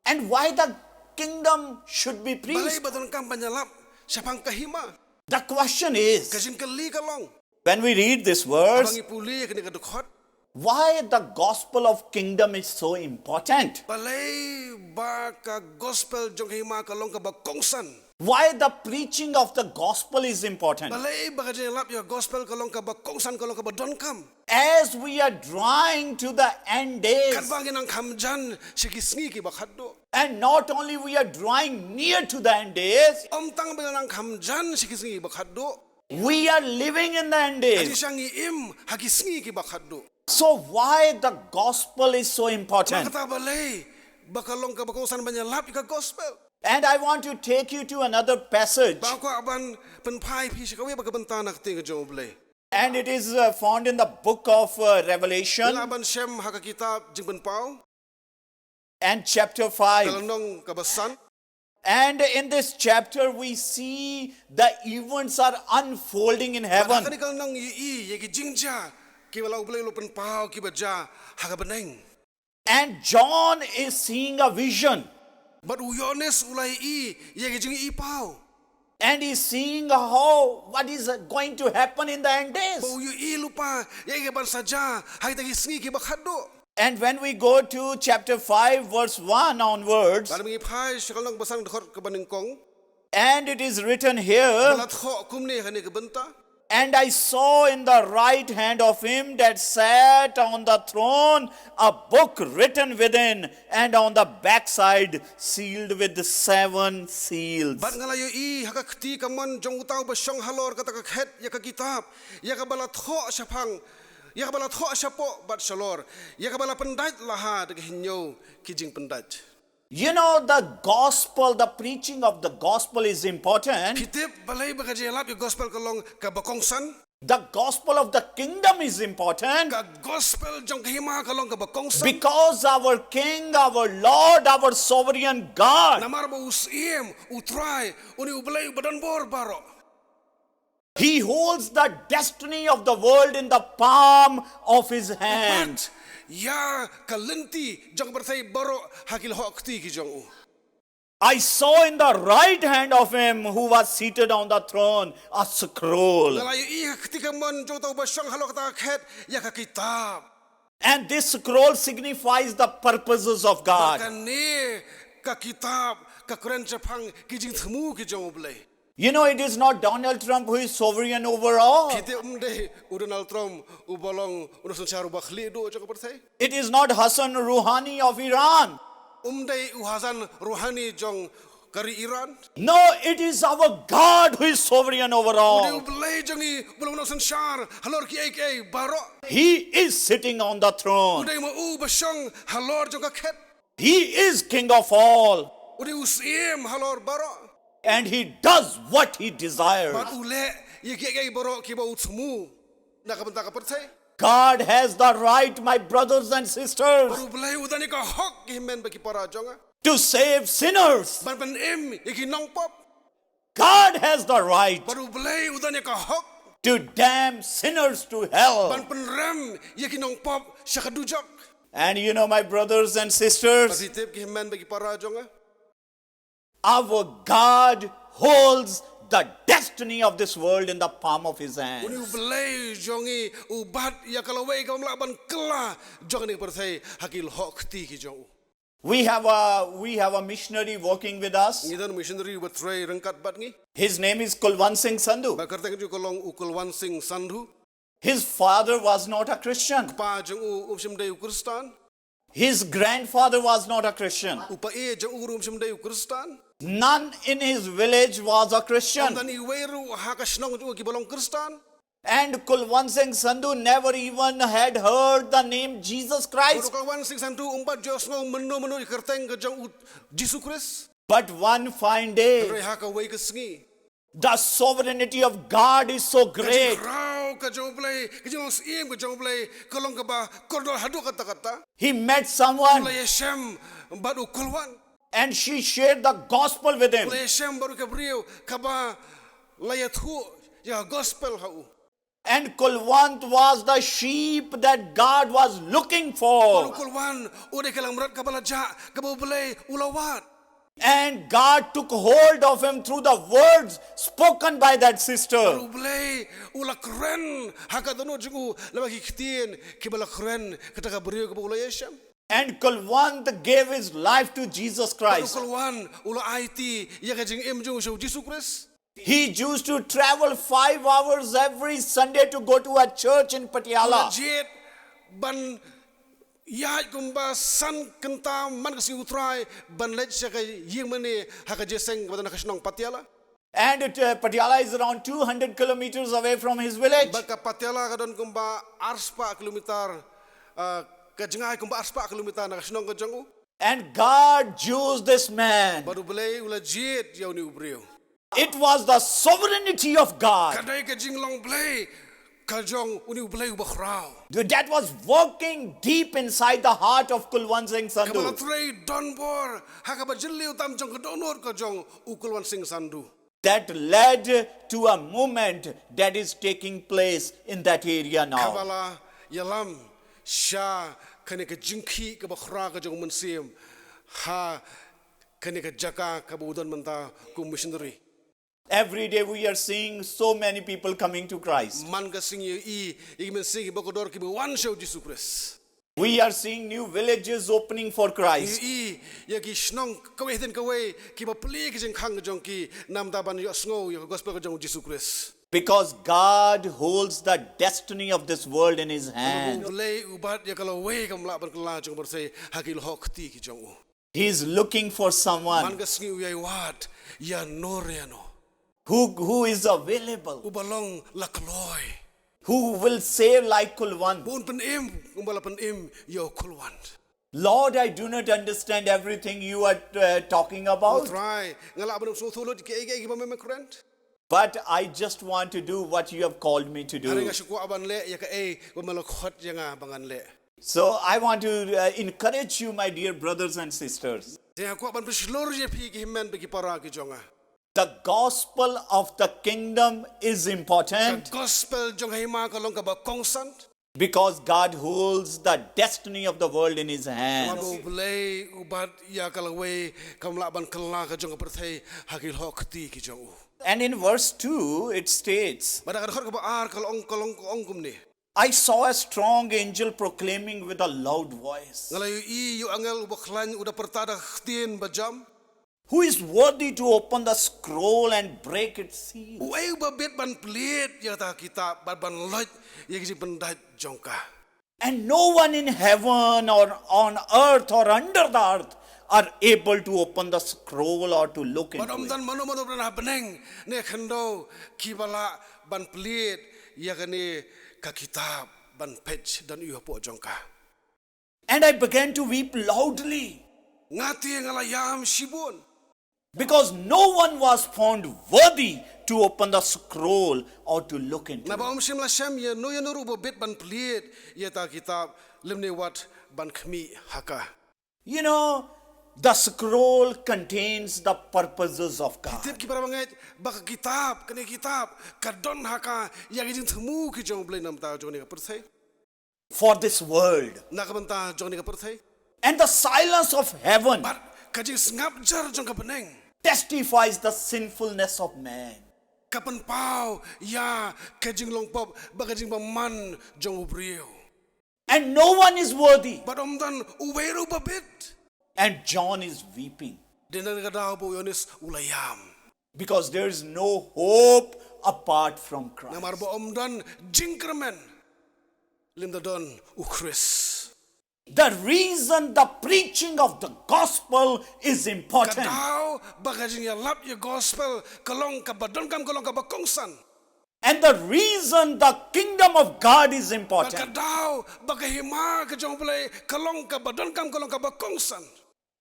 And why the kingdom should be Balai preached? baton kam banyalap syapang kahima. The question is, Ka jing kali ka long. when we read this verse, Abangi puli ya ni ka dukot. why the gospel of kingdom is so important? Balai ba ka gospel jong hima ka long ka bakongsan. Why the preaching of the gospel is important? Balai ba ka jing lap ya gospel ka long ka bakongsan ka long ka badon kam. As we are drawing to the end days, Kadbangin ang kamjan syaki sngi ki bakaddo. and not only we are drawing near to the end days, Omtang bilang ang kamjan syaki sngi bakaddo. we are living in the end Adi days. siyang iim hagi sngi ki bakaddo. So why the gospel is so important? Makata balay baka long ka bakongsan banyalap ika gospel. And I want to take you to another passage, Ba ko aban penpai pi syakawi baka bentanak ting jong Blei. and it is found in the book of Revelation Aban syem haka kitab jing penpau. and chapter 5. Kalanong kabasan. And in this chapter, we see the events are unfolding in heaven. Kani kalanong yi yagi jingja. Ki wala Blei lo penpau ki baja haka beneng. And John is seeing a vision. But uyones ulai yagi jing ipau. And he's seeing what is going to happen in the end days. Bau yu lupa yagi ban saja hai tagi sngi ki bakaddo. And when we go to chapter 5, verse 1 onwards, Kalau mengi pai syakalang basang dekot ke baningkong. and it is written here, Balat ho kumni hani ke benta. and I saw in the right hand of him that sat on the throne a book written within, and on the backside sealed with 7 seals. Bat ngalayo haka kti kaman jong utau basyong halor kata ka khet ya ka kitab. Ya ka balat ho syapang. Ya ka balat ho syapo bat shalor. Ya ka balat pendaj laha de hinyo kijing pendaj. You know, the gospel, the preaching of the gospel is important. Kitip balai bagaje lap ya gospel kalong ka bakongsan. The gospel of the kingdom is important Ka gospel jong kahima kalong ka bakongsan. because our King, our Lord, our sovereign God, Namar ba usim utray uni ublay badan bor baro. He holds the destiny of the world in the palm of His hand. Bat ya kalenti jong bertay baro hakil ho kti ki jong u. I saw in the right hand of Him who was seated on the throne a scroll. Ngalayo ketika mon jong tau basyong halo kata khet ya ka kitab. And this scroll signifies the purposes of God. Kani ka kitab ka kuren Jepang kijing thmu ki jong Blei. You know, it is not Donald Trump who is sovereign over all. Kite umde Donald Trump ubolong unusun charu bakhli do jong bertay. It is not Hassan Rouhani of Iran. Umde Hasan Rouhani jong kari Iran. No, it is our God who is sovereign over Ude all. Blei jongi bolong unusun char halor ki ek baro. He is sitting on the throne. Ude mo basyong halor jong ka khet. He is King of all. Ude usim halor baro. And He does what He desires. Bat ule ye ki baro ki ba utmu. Nakabenta ka pertay. God has the right, my brothers and sisters, Baru Blei udani ka hok ki men bagi para jonga. to save sinners. Ban pen iki nong pop. God has the right Baru Blei udani ka hok. to damn sinners to hell. Ban pen rem iki nong pop syakadujak. And you know, my brothers and sisters, Pasitip ki men bagi para jonga. our God holds the destiny of this world in the palm of His hand. Uni Blei jongi ubat ya kalawai ka mlaban kela jonga ni pertay hakil hok ti ki jong. We have a missionary working with us. Ngidan missionary betray rengkat bat ngi. His name is Kulwant Singh Sandhu. Ba kerta ki kolong Ukulwan Singh Sandhu. His father was not a Christian. Pa jong umsim dei Kristan. His grandfather was not a Christian. Upa jong umsim dei Kristan. None in his village was a Christian. Dan iweru haka snong jong ki bolong Kristan. And Kulwansing Sandhu never even had heard the name Jesus Christ. Kawan sing sandu umpat Diyos ngo menu ikerteng ke jong Jesus Christ. But one fine day, Reha ka way ke sengi. the sovereignty of God is so great. Rau ke jong Blei, ke jong siem ke jong Blei, kolong ke ba kordol hadu kata-kata. He met someone Blei Shem baru kulwan. and she shared the gospel with him. Blei Shem baru ke beriu kaba layat hu ya gospel hau. And Kulwant was the sheep that God was looking Baru for. kulwan udah kelang merat kabala ja kabau Blei ulawat. And God took hold of him through the words spoken by that sister. Baru Blei ula keren haka dono jengu lagi kitien kibala keren ketaka beriu kabau Blei Shem. And Kulwant gave his life to Jesus Baru Christ. kulwan ula IT ya ke jeng em jeng Jesus Christ. He used to travel 5 hours every Sunday to go to a church in Patiala. Jet ban ya kumba san kenta man kasi utrai ban lej saka yeng mane haka jeseng badana kasnong Patiala. And Patiala is around 200 kilometers away from his village. Baka Patiala kadon kumba arspa kilometer kajengai kumba arspa kilometer na kasnong kajengu. And God used this man. Baru Blei ula jet yau ni ubriu. It was the sovereignty of God Kadai ka jinglong Blei kajong uni Blei ubakhrau. that was working deep inside the heart of Kulwansing Kabala Sandhu. trei donbor haka ba jilli utam jong kadonor kajong ukulwan sing sandu. That led to a movement that is taking place in that area now. Kabala yalam sha kane ka jingki ka bakhra ka jong munsim ha kane ka jaka ka budon manta ku missionary. Every day we are seeing so many people coming to Christ. Man ka sing i men sing bakodor ki one show Jesus Christ. We are seeing new villages opening for Christ. I ya ki snong kawe den kawe ki ba pli ki jeng khang jong ki nam da ban yo sngo yo gospel ka jong Jesus Christ. Because God holds the destiny of this world in His hand. Blei ubat ya kalau we kam la ban kala jong bersai hakil hok ti ki jong. He is looking for Man someone ka sing ya wat ya noriano. who is available, Ubalong lakloi. who will say like Kulwan. Bun pen im umbala pen im yo kulwan. Lord, I do not understand everything you are talking about, Try ngala ban so tholo ki ege ki ba me krent. but I just want to do what you have called me to Hari do. nga suku aban le ya ka ba malak khot ya nga bangan le. So I want to encourage you, my dear brothers and sisters. Ya ko ban pislor je pi ki himmen be ki para ki jonga. The gospel of the kingdom is important Gospel jong hima ka long ka ba kongsan. because God holds the destiny of the world in His hands. Mabu Blei ubat ya kalawe kamla ban kala ka jong perthai hakil hok ti ki jong. And in verse 2, it states, Bada ka ka ba ar kalong kum ni. I saw a strong angel proclaiming with a loud voice, Ngalayo I yu angel ubaklan uda pertada khtin bajam. who is worthy to open the scroll and break its seal? Uai ba bet ban plit ya ta kitab ban loj ya ki pendat jongka. And no one in heaven or on earth or under the earth are able to open the scroll or to look into Badam it. dan mano pernah beneng ne khando kibala ban plit ya kani ka kitab ban page dan iyo po jongka. And I began to weep loudly Ngati ngalayam shibun. because no one was found worthy to open the scroll or to look into Na it. ba sim la sham ya no ya nuru bo bet ban plit ya ta kitab limne wat ban khmi haka. You know, the scroll contains the purposes of God. Tip ki para banget baka kitab kani kitab kadon haka ya ki jing thmu ki jong Blei nam ta jong ni ka perthai. For this world. Na ka banta jong ni ka perthai. And the silence of heaven But ka jing ngap jar jong ka beneng. testifies the sinfulness of man. Kapan pau ya ka jing long pop baka jing ba man jong ubrio. And no one is worthy. But dan uweru ba bit. And John is weeping Dinan ka daw po yonis ulayam. because there is no hope apart from Christ. Namar ba dan jingkramen. Limda don ukris. The reason the preaching of the gospel is important Kadaw baka jing ya lap ya gospel kalong ka badon kam kalong ka bakongsan. And the reason the kingdom of God is important, Bakadaw, bagahima ka jong Blei, kalong ka badon kam kalong ka bakongsan.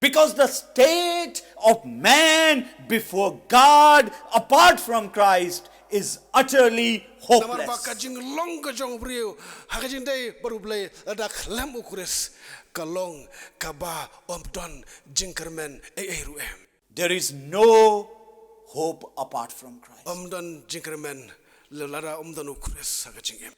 because the state of man before God apart from Christ is utterly Namar hopeless. bakajing long ka jong brio, hakajing day baru Blei ada klam ukuris kalong kaba omdon jingkermen ruem. There is no hope apart from Christ. Omdon jingkermen lelada omdon ukuris hakajing em.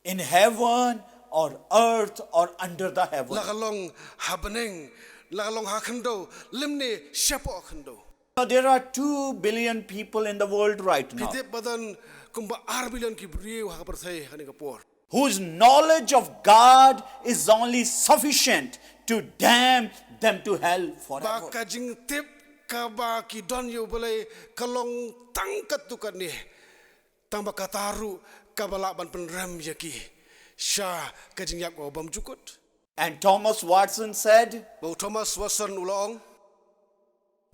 In heaven or earth or under the heaven. Lakalong habaneng, lakalong hakendo, limni shepo akendo. Now, there are 2 billion people in the world right now Pitip badan kumba 4 billion ki brio hakaperthai hanikapor. whose knowledge of God is only sufficient to damn them to hell forever. Bakajing tip kaba ki don yo Blei kalong tangkat tukat ni. Tang bakataru kabala ban penram yaki. Sha kajing yak obam jukut. And Thomas Watson said, Bau Thomas Watson ulong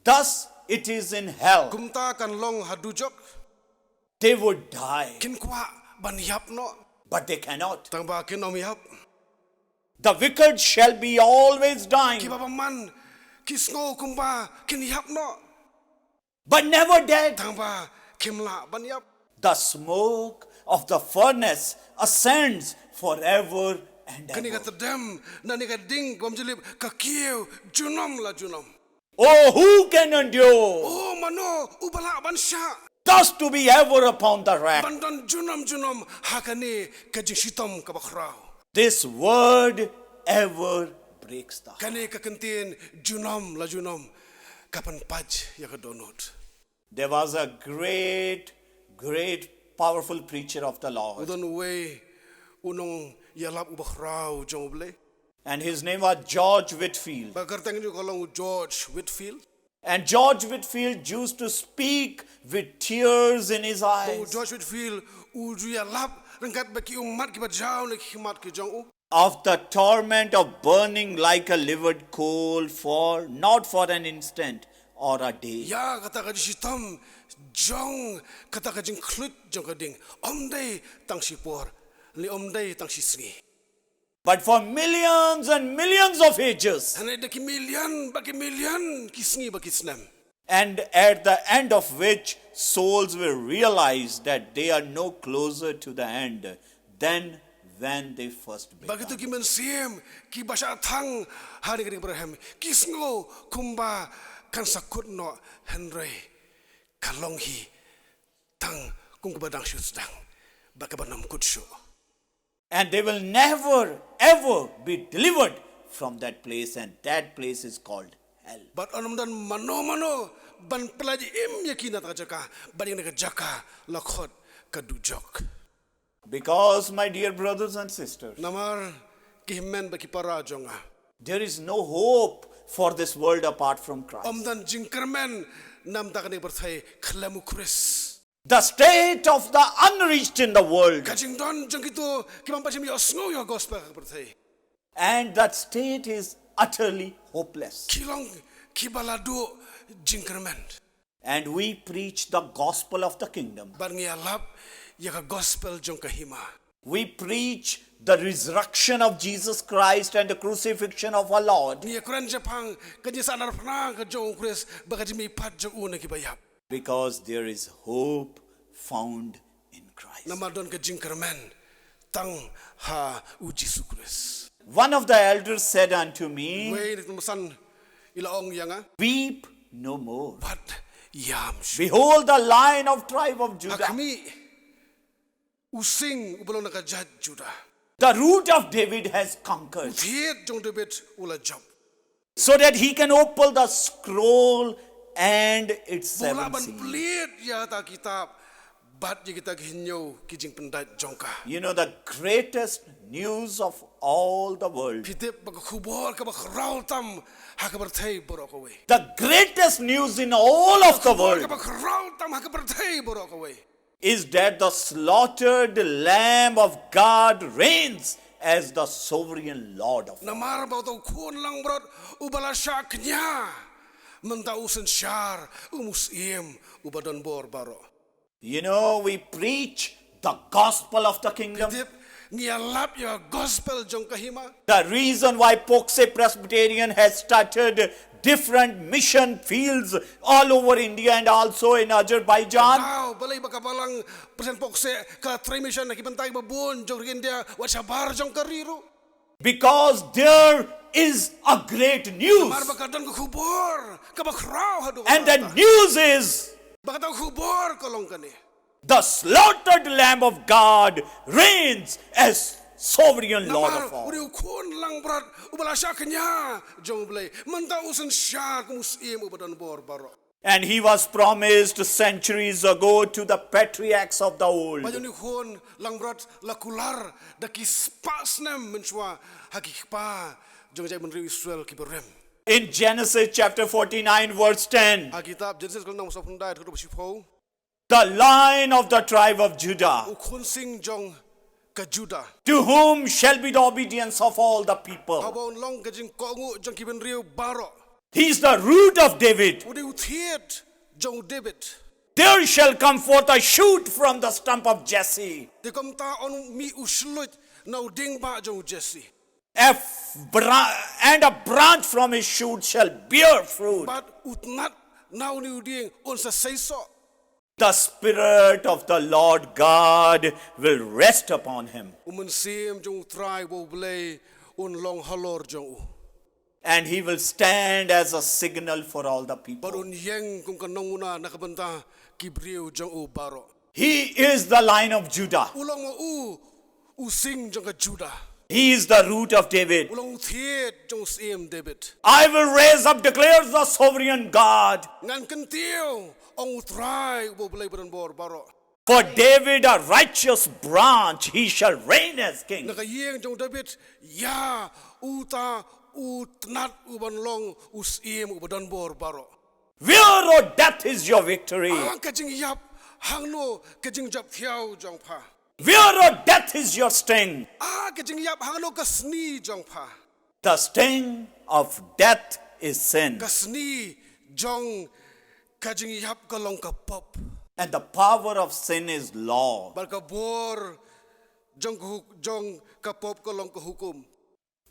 thus it is in hell. kumta kan long hadujok They would die, kin kwa ban yap no. but they cannot. Tang ba kin om yap. The wicked shall be always dying, Ki baba man ki snoh kumba kin yap no. but never dead. Tang ba kimla ban yap. The smoke of the furnace ascends forever and Kani ever. kata dem na ni ka ding bam jelip ka kieu junom la junom. Oh, who can endure Oh mano ubala ban sha. thus to be ever upon the rack? Bandan junom hakani kajing shitom ka bakrao. This word ever breaks the heart. Kani ka kentin junom la junom kapan paj ya ka donot. There was a great powerful preacher of the Lord, Udon way unong yalap ubakrao jong Blei. and his name was George Whitfield. Bagartang ni kalong George Whitfield. And George Whitfield used to speak with tears in his Oh, eyes George Whitfield uju yalap rengkat baki umat ki bajau ni himat ki jong u. of the torment of burning like a livid coal for not for an instant or a day, Ya kata ka shitom jong kata ka jing klut jong ka ding omday tang sipor li omday tang sisngi. but for millions and millions of ages. Hanay da ki million kisngi ba kisnam. And at the end of which souls will realize that they are no closer to the end than when they first began. Bagitu ki mensiem ki basha thang hari ka ding Abraham kisngo kumba kan sakut no Henry kalong hi tang kung kubadang syudang bakabanam kutsyo. And they will never ever be delivered from that place, and that place is called hell. But anam dan mano ban pelaji im yakina ta jaka bani na jaka lakhot kadujok. Because, my dear brothers and sisters, Namar kihimen baki para jonga. there is no hope for this world apart from Christ. Omdan jingkermen nam ta kani berthai khlamu kris. The state of the unreached in the world, Kajing don jong itu kimam pachim yo snow yo gospel ka berthai. and that state is utterly hopeless. Kilong kibaladu jingkermen. And we preach the gospel of the kingdom. Ban ngialap ya ka gospel jong kahima. We preach the resurrection of Jesus Christ and the crucifixion of our Lord, Ni Quran Japang kanyi sanar pernah ka jong kris bakajimi pat jong una ki bayap. because there is hope found in Christ. Namadon ka jingkermen tang ha uji sukres. One of the elders said unto me, Wei ni tumusan ilaong yanga. weep no more. But yam Behold the Lion of tribe of Judah, Akami using ubalo nakajad Judah. the root of David has conquered, Thiet jong debit ula job. so that he can open the scroll and its Bola seven ban seals. pelit ya ta kitab. Bat ya kita hinyo kijing pendat jongka. You know, the greatest news of all the world, Pitip bagkubor ka bakraw tam hakabartay borok away. the greatest news in all of the Ka world, bakraw tam hakabartay borok away. is that the slaughtered Lamb of God reigns as the sovereign Lord of all. Namar ba to kun lang brot ubala syak nya. Mentausen syar umusim ubadon bor baro. You know, we preach the gospel of the kingdom. Dip ngialap ya gospel jong kahima. The reason why Pohkseh Presbyterian has started different mission fields all over India and also in Azerbaijan. Wow, balay bakabalang Presbyterian Pohkseh ka try mission nakibantay babon jong India wa sabar jong kariro. Because there is a great news. Mar bakadan ko khubor ka bakraw hadu. And the news is bakataw khubor kolong kani. the slaughtered Lamb of God reigns as sovereign Lord of all. Uri ukun lang brat ubala siya kanya jong Blei. Manta usan siya kumusim ubadan bor baro. And he was promised centuries ago to the patriarchs of the old. Bayon ukun lang brat lakular da kispasnem menswa hakikpa jong jay menri Israel kiberem. In Genesis chapter 49 verse 10, Alkitab Genesis kalau nang usap hundai tu bersifau. the Lion of the tribe of Judah, Ukun sing jong ka Judah. to whom shall be the obedience of all the people. Habaon long kajing kongu jong kibenriu baro. He is the root of David. Udi uthiet jong David. There shall come forth a shoot from the stump of Jesse, Di kom ta on mi uslut na uding ba jong Jesse. and a branch from his shoot shall bear fruit. But utnat na uni uding on sa seiso. The Spirit of the Lord God will rest upon him, Umensim jong try wo Blei un long halor jong u. and he will stand as a signal for all the people. Barun yeng kung kanong una nakabanta kibriu jong u baro. He is the Lion of Judah. Ulang mo using jong ka Judah. He is the root of David. Ulang uthiet jong sim David. I will raise up, declares the sovereign God, Ngan kentiyo ang utray wo Blei badan bor baro. for David a righteous branch, he shall reign as king. Nakayeng jong David ya uta utnat uban long usim ubadan bor baro. Where, O death, is your victory? Ang kajing yap hangno kajing jap thiaw jong pa. Where, O death, is your sting? Kajing yap hangno kasni jong pa. The sting of death is sin, Kasni jong kajing yap kalong kapop. and the power of sin is law. Barkabor jong kapop kalong kahukum.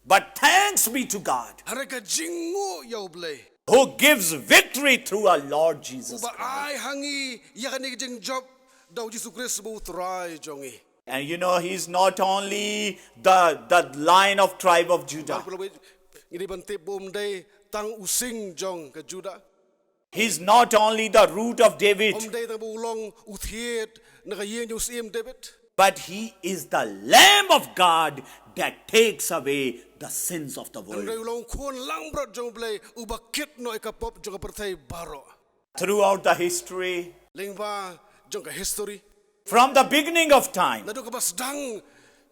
But thanks be to God, Hare kajingo yaw Blei. who gives victory through our Lord Jesus Uba Christ. ay hangi yakani kajing job daw Jesus Christ mo utray jongi. And you know, he's not only the Lion of tribe of Judah. Ini bante bom day tang using jong ka Judah. He's not only the root of David, Om day tang bulong uthiet nakayeng jong sim David. but he is the Lamb of God that takes away the sins of the Ang world. ulong kun lang bro jong Blei ubakit no ikapop jong pertay baro. Throughout the history, Lyngba jong ka history. from the beginning of time, Nado ka basdang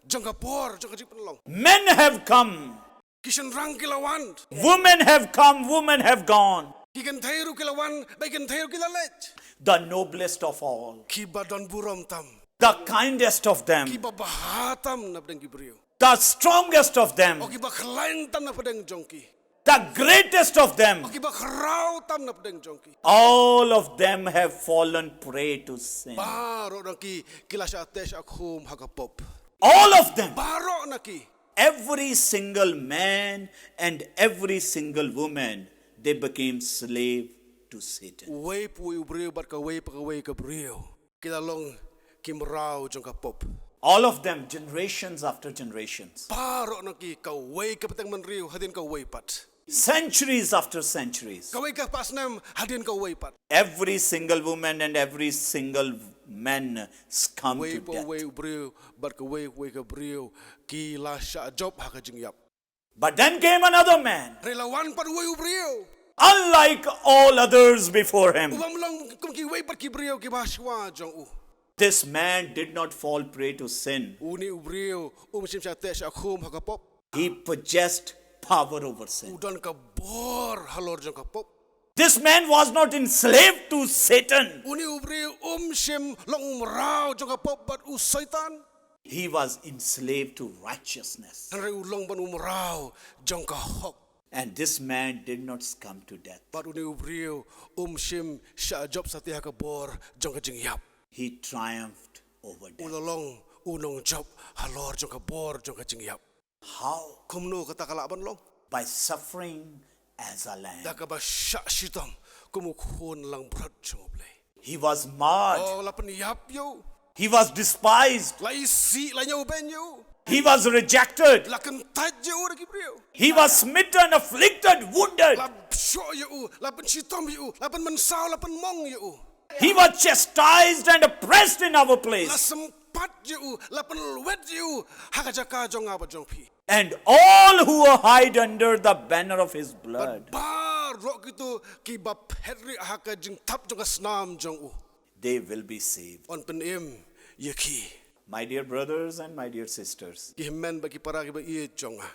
jong ka por jong ka jipanlong. men have come, Kishan rang kilawan. women have come, women have gone. Kikan thayru kilawan, baikan thayru kilalet. The noblest of all, Kiba don burom tam. the kindest of them, Kiba bahatam na padang kibriyo. the strongest of them, O kiba kalaintan na padang jongki. the greatest of them, O kiba karautam na padang jongki. all of them have fallen prey to sin. Baro na ki kilasya ates akhum hakapop. All of them, Baro na ki. every single man and every single woman, they became slave to Satan. Uway po ubriyo bat ka way pa ka way ka briyo. Kilalong kimraw jong kapop. All of them, generations after generations, Baro na ki ka way ka patang manriyo hadin ka way pat. centuries after centuries. Ka way ka pasnam hadin ka way pat. Every single woman and every single man come Way to po death. way ubriyo bat ka way ka briyo. Kilasya job hakajing yap. But then came another man, Relawan pat way ubriyo. unlike all others before him. Ubam lang kung ki way pat ki briyo ki baswa jong u. This man did not fall prey to sin. Uni ubriyo umsim siya tes akhum hakapop. He possessed power over sin. Udan ka bor halor jong kapop. This man was not enslaved to Satan. Uni ubriyo umsim long umraw jong kapop bat usaitan. He was enslaved to righteousness. Hanray ulong ban umraw jong kahok. And this man did not succumb to death. Bat uni ubriyo umsim siya job sa tiha ka bor jong kajing yap. he triumphed over death. Ulalong unong job halor jong ka bor jong ka jingiap. How? Kumno kata kalaban long. By suffering as a lamb. Da ka ba sya shitam kumukhon lang brad jong Blei. He was marred. Oh lapan yap yo. He was despised. Lai si lai nyau ben yo. He was rejected. Lakan taj yo ra kibriyo. He was smitten, afflicted, wounded. Lap syo yo, lapan shitam yo, lapan mensaw, lapan mong yo. He was chastised and oppressed in our La place. sempat yo, lapan luwet yo, hakajaka jong apa jong pi. And all who hide under the banner of his blood, Bar rok itu ki bap hedri haka jing tap jong ka snam jong u. they will be saved. On pen im yaki. My dear brothers and my dear sisters, Ki men bagi para ki ba iye jong ah.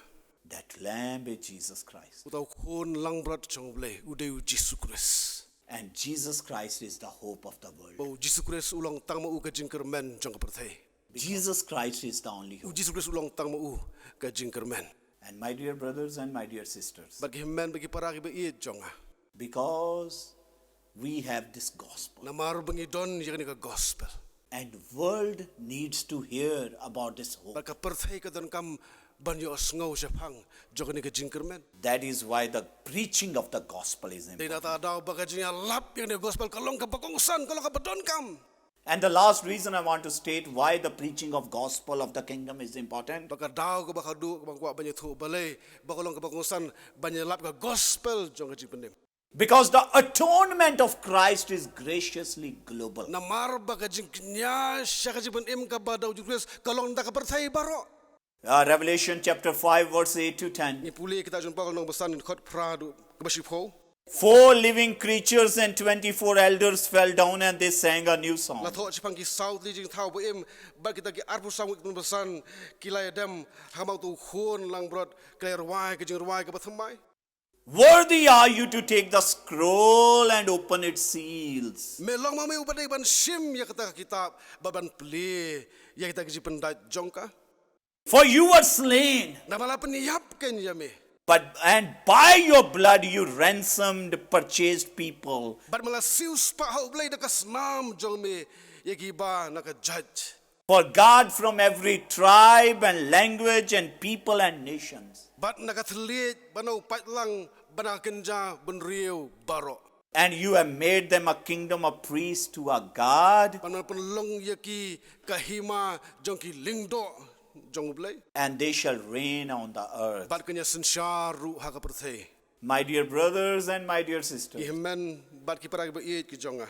that lamb is Jesus Christ. Utau khon lang brad jong Blei udeu Jesus Christ. And Jesus Christ is the hope of the world. Bau Jesus Christ ulang tang ma u ka jing kermen jong ka perthai. Jesus Christ is the only U hope. Jesus Christ ulang tang ma u ka jing kermen. And my dear brothers and my dear sisters, Bagi men bagi para ki ba iye jong ah. because we have this gospel, Namar bangi don yakni ka gospel. and world needs to hear about this hope. Baka perthai ka don kam banyo snoh sepang jong ka jing kermen. That is why the preaching of the gospel is important. Dei nata daw baka jing lap yakni gospel kalong ka pakongsan kalong ka badon kam. And the last reason I want to state why the preaching of gospel of the kingdom is important, Baka daw ka baka du ka bangwa banyo thu balay bakolong ka pakongsan banyo lap ka gospel jong ka jing penem. because the atonement of Christ is graciously global. Namar baka jing knya siya ka jing penem ka ba daw Jesus kalong da ka perthai baro. Revelation chapter 5 verse 8 to 10. Ni puli kita jumpa kalong besan khot pradu ka bashipho. 4 living creatures and 24 elders fell down and they sang a new song. La tho chipang ki south li jing thau bo em ba kita ki arpu sang wik besan kilai dem hamau tu khon lang brod kilai rwai ka jing rwai ka bathamai. Worthy are you to take the scroll and open its seals. Me long ma me upadai ban sim ya kata kitab baban pli ya kita ki pendat jongka. For you were slain, Na bala peniyap ken ya me. and by your blood you ransomed, purchased people But mala sius pa hau blay da kasnam jong me ya ki ba na ka judge. for God from every tribe and language and people and nations. But nakatlit banaw patlang banakenja benriu baro. And you have made them a kingdom of priests to our God, Panon penlong ya ki kahima jong ki lingdo jong blay. and they shall reign on the earth. Bat kanya sensyaru haka perthai. My dear brothers and my dear sisters, Ihmen bat ki parag ba iit ki jonga.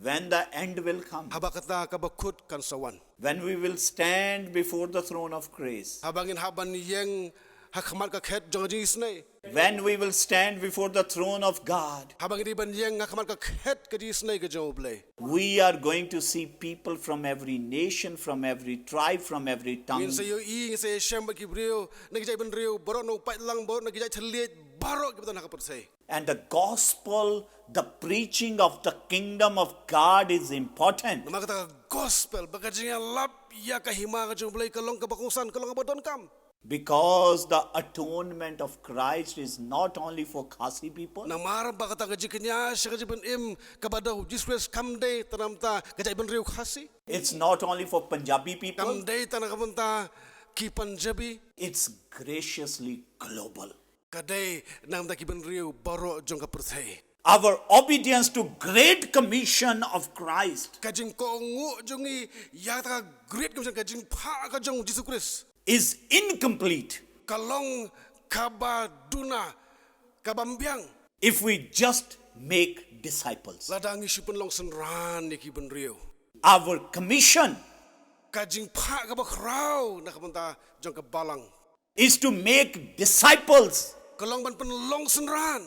when the end will come, Haba kata kabakut kan sawan. when we will stand before the throne of grace, Habangin haban yang hakamat ka khet jong jing isnay. when we will stand before the throne of God, Habangin iban yang hakamat ka khet ka jing isnay ka jong blay. we are going to see people from every nation, from every tribe, from every tongue. Ngin sayo ngin sayo siyam ba ki brio nagijay ban rio baro no patlang baro nagijay thalit baro ki batan haka perthai. And the gospel, the preaching of the kingdom of God is important. Nama kata gospel baka jing lap ya kahima ka jong blay kalong ka bakungsan kalong ka badon kam. Because the atonement of Christ is not only for Khasi people, Namar ba kata ka jiknya siya ka jiban im kabadaw Jesus kam day tanamta kajay ban rio khasi. it's not only for Punjabi people, Kam day tanang kamunta ki Punjabi. it's graciously global. Kadai nam da ki ban rio baro jong ka perthai. Our obedience to great commission of Christ Kajing ko ngu jong i ya ta great kam kajing pha ka jong Jesus Christ. is incomplete Kalong kabaduna kabambiang if we just make disciples. ladang isipun long senran ni ki ban rio. Our commission Kajing pha ka bakraw na kamunta jong ka balang. is to make disciples Kalong ban penlong senran.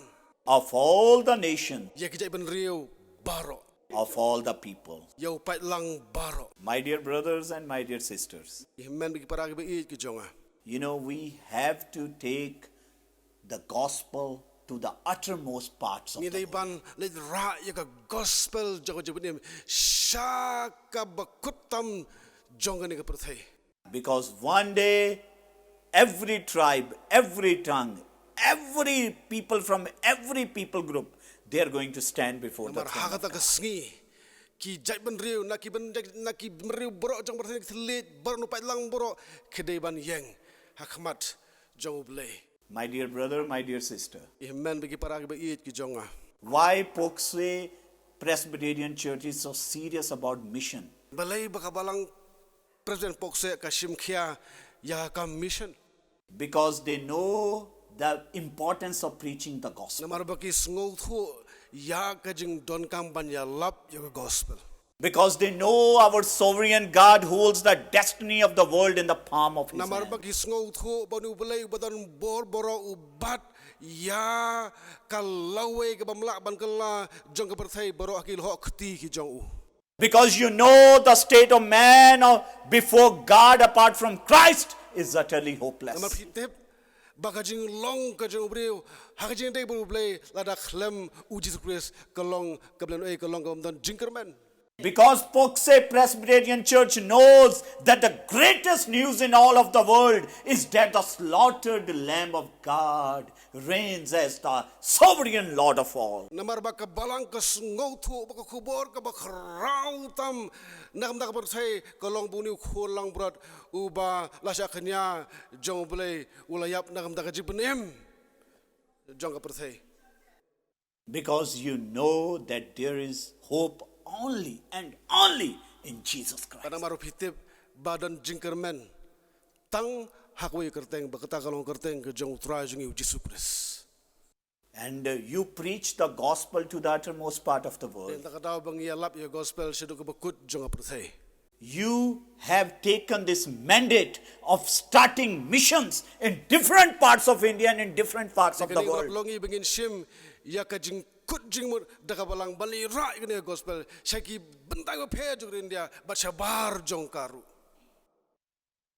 of all the nations, Ya kijay ban rio baro. of all the people. Yau pait lang baro. My dear brothers and my dear sisters, Ihmen bagi paragi ba iit ki jonga. you know, we have to take the gospel to the uttermost parts of Ni the dai world. ban le ra ya ka gospel jago jibunim shaka bakutam jonga ni ka perthai. Because one day, every tribe, every tongue, every people from every people group, they are going to stand before the Namar throne. hakata ka sngi ki jai ban riu na ki meriu borok jong bertani telit bar nu pai lang borok kedai ban yang hakmat jong Blei. My dear brother, my dear sister, Iman bagi para ke iit ki jonga. why Pohkseh Presbyterian Church is so serious about mission? Blei baka Balang Presbyterian Pohkseh ka simkhia ya ka mission. Because they know the importance of preaching the gospel. Namar baki sngau thu ya ka jing don kam ban ya lap ya gospel. Because they know our sovereign God holds the destiny of the world in the palm of his Namar hand. bagi sngau thu banu Blei badan boro ubat ya ka lawe ka bamla ban kala jong ka perthai boro akil ho khti ki jong u. Because you know the state of man before God apart from Christ is utterly Namar hopeless. pitep baka jing long ka jong breu ha ka jing dei banu Blei lada khlem u Jesus Christ kalong ka blen ka long ka dan jinkerman. Because Pohkseh Presbyterian Church knows that the greatest news in all of the world is that the slaughtered Lamb of God reigns as the sovereign Lord of all. Namar baka balang ka sngau thu baka kubor ka baka rau tam nakam ka perthai kalong buni kholang brat uba lasya khnya jong Blei ulayap nakam ka jipenem jong ka perthai. Because you know that there is hope only and only in Jesus Christ. Kada maru pitip badan jinkerman tang hakwe kerteng bakata kalong kerteng ke jong tra jong Jesus Christ. And you preach the gospel to the uttermost part of the world. Den takadaw bang ya lap ya gospel sedu ka bakut jong ka perthai. You have taken this mandate of starting missions in different parts of India and in different parts of the Kani world. longi bengin sim ya ka jing kut jing mur daga balang bali ra ikne gospel shaki bentang phe jong India bachabar jong karu.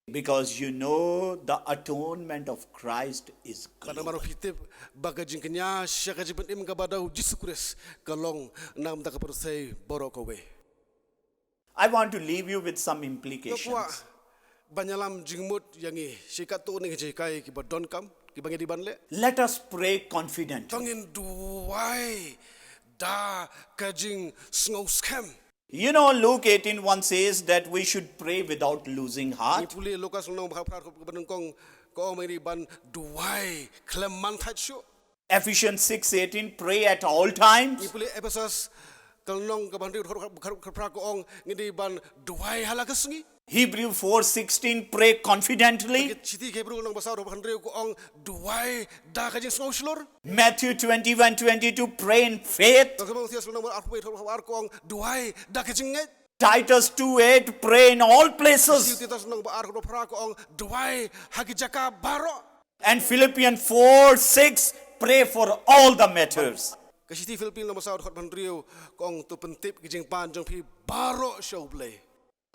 Because you know the atonement of Christ is Kada global. maru pitip baga jing kenya shaka jipen im ka badau Jesus Christ kalong nam ta ka perthai borok kowe. I want to leave you with some Kapwa implications. banyalam jingmut yangi sikat tu ning jikai ki badon kam ki bangi di banle. Let us pray confidently. Tongin duai da kajing snow scam. You know, Luke 18:1 says that we should pray without losing heart. Ipuli Lukas nong bahapar ko banung kong ko meri ban duai kleman tacho. Ephesians 6:18, pray at all times. Ipuli Ephesus kalnong ka bandri khapra ko ong ngidi ban duai halakasengi. Hebrews 4:16, pray confidently. Chiti Hebrew nong basau bandri ko ong duai da kajing snow slor. Matthew 21:22, pray in faith. Kakabang tias nong arway ar ko ong duai da kajing ngai. Titus 2:8, pray in all places. Titas nong ar ko pra ko ong duai hagi jaka baro. And Philippians 4:6, pray for all the matters. Kasi Philippine na masawad khot bandrio kong tu pentip kijing pan jong pi baro show Blei.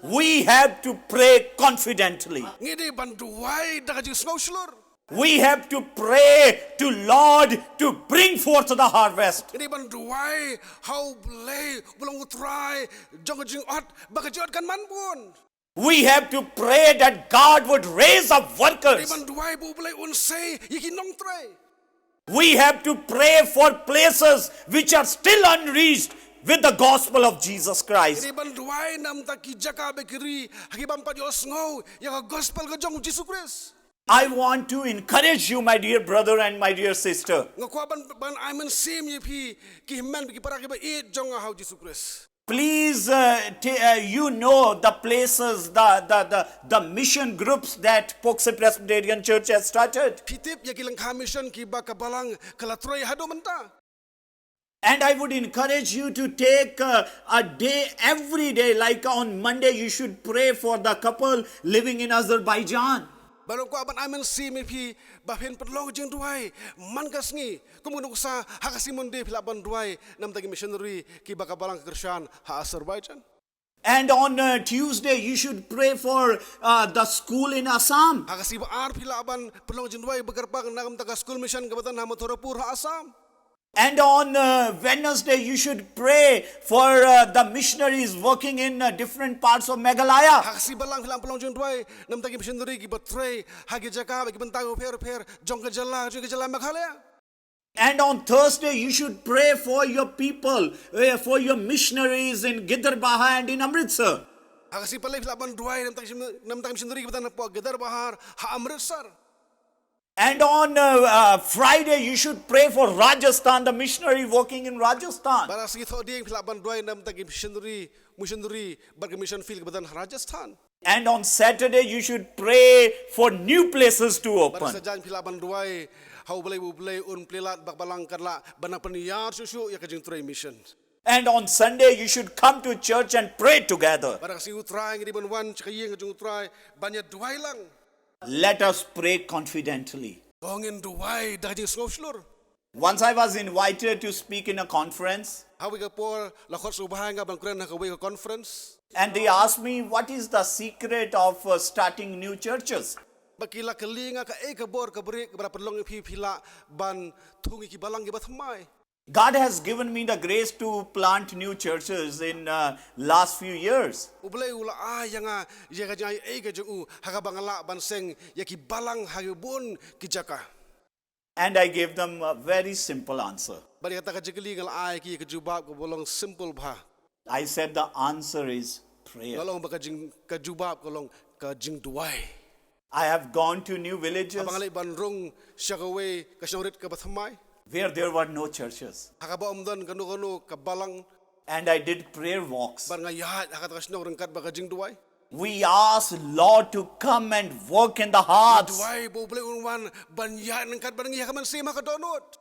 We have to pray confidently. Ngidi banduai da kajing snow slur. We have to pray to Lord to bring forth the harvest. Ngidi banduai how Blei bulong utrai jong kajing ot bakajot kan man pun. We have to pray that God would raise up Ngidi workers. banduai bu Blei unsay yiki nong trai. We have to pray for places which are still unreached with the gospel of Jesus Christ. Ngidi banduai nam ta ki jaka bekiri hagi bampa yo snow ya gospel ka jong Jesus Christ. I want to encourage you, my dear brother and my dear sister. Ngakwa ban aiman sim ye pi ki himman ki para ki ba it jong how Jesus Christ. Please, you know the places, the mission groups that Pohkseh Presbyterian Church has started. Pitip ya kilang mission ki ba kabalang kalatroy hado menta. And I would encourage you to take a day, every day, like on Monday, you should pray for the couple living in Azerbaijan. Baru ko aban aiman si mi pi ba pen perlong jeng duai man kasngi kumun usa hakasi monde pilaban duai nam tagi missionary ki ba kabalang Kershan ha Azerbaijan. And on Tuesday, you should pray for the school in Assam. Hakasi ba ar pilaban perlong jeng duai begerpang nam taga school mission kabatan ha Mathurapur ha Assam. And on Wednesday, you should pray for the missionaries working in different parts of Meghalaya. Hakasi balang pilang perlong jeng duai nam tagi missionary ki batray hagi jaka bagi bentang per jong ke jala Meghalaya. And on Thursday, you should pray for your people, for your missionaries in Gidarbaha and in Amritsar. Agasi palay laban duay nam tang missionary kita po gedar bahar ha Amritsar. And on Friday, you should pray for Rajasthan, the missionary working in Rajasthan. Para sige tho ding laban duay nam tang missionary bar mission field kebadan Rajasthan. And on Saturday, you should pray for new places to Para open. sa jan laban duay hau bulay un plelat bak balang karla banang peniyar susu ya kajing tray mission. And on Sunday, you should come to church and pray together. Para kasi utray ngidi ban chakayeng kajing utray banyak duay lang. Let us pray confidently. Gongin duay dah kajing snowslur. Once I was invited to speak in a conference, Hawi ka por lakot subahay nga bang kren nakaway ka conference. and they asked me, what is the secret of starting new churches? Bakila kalinga ka kabor kabri kabra perlong pila ban tungi ki balang gibat hamay. God has given me the grace to plant new churches in last few years. Ublay ula yanga ya ka jay ka ju hakabangala ban seng ya ki balang hayubun ki jaka. And I gave them a very simple answer. Bari kata ka jikali ngal ki ka jubab ko bolong simple bha. I said the answer is prayer. Ngalong baka jing ka jubab kolong ka jing duway. I have gone to new villages Abangalay ban rong syakaway ka syawrit ka bathamay. where there were no churches. Hakaba umdan kanu ka balang And I did prayer walks. ban ngayahat hakat ka snow rengkat baka jing duway. We asked Lord to come and work in the hearts. Duway bo boleh unwan ban yahat rengkat ban ngiyah ka man sema ka donot.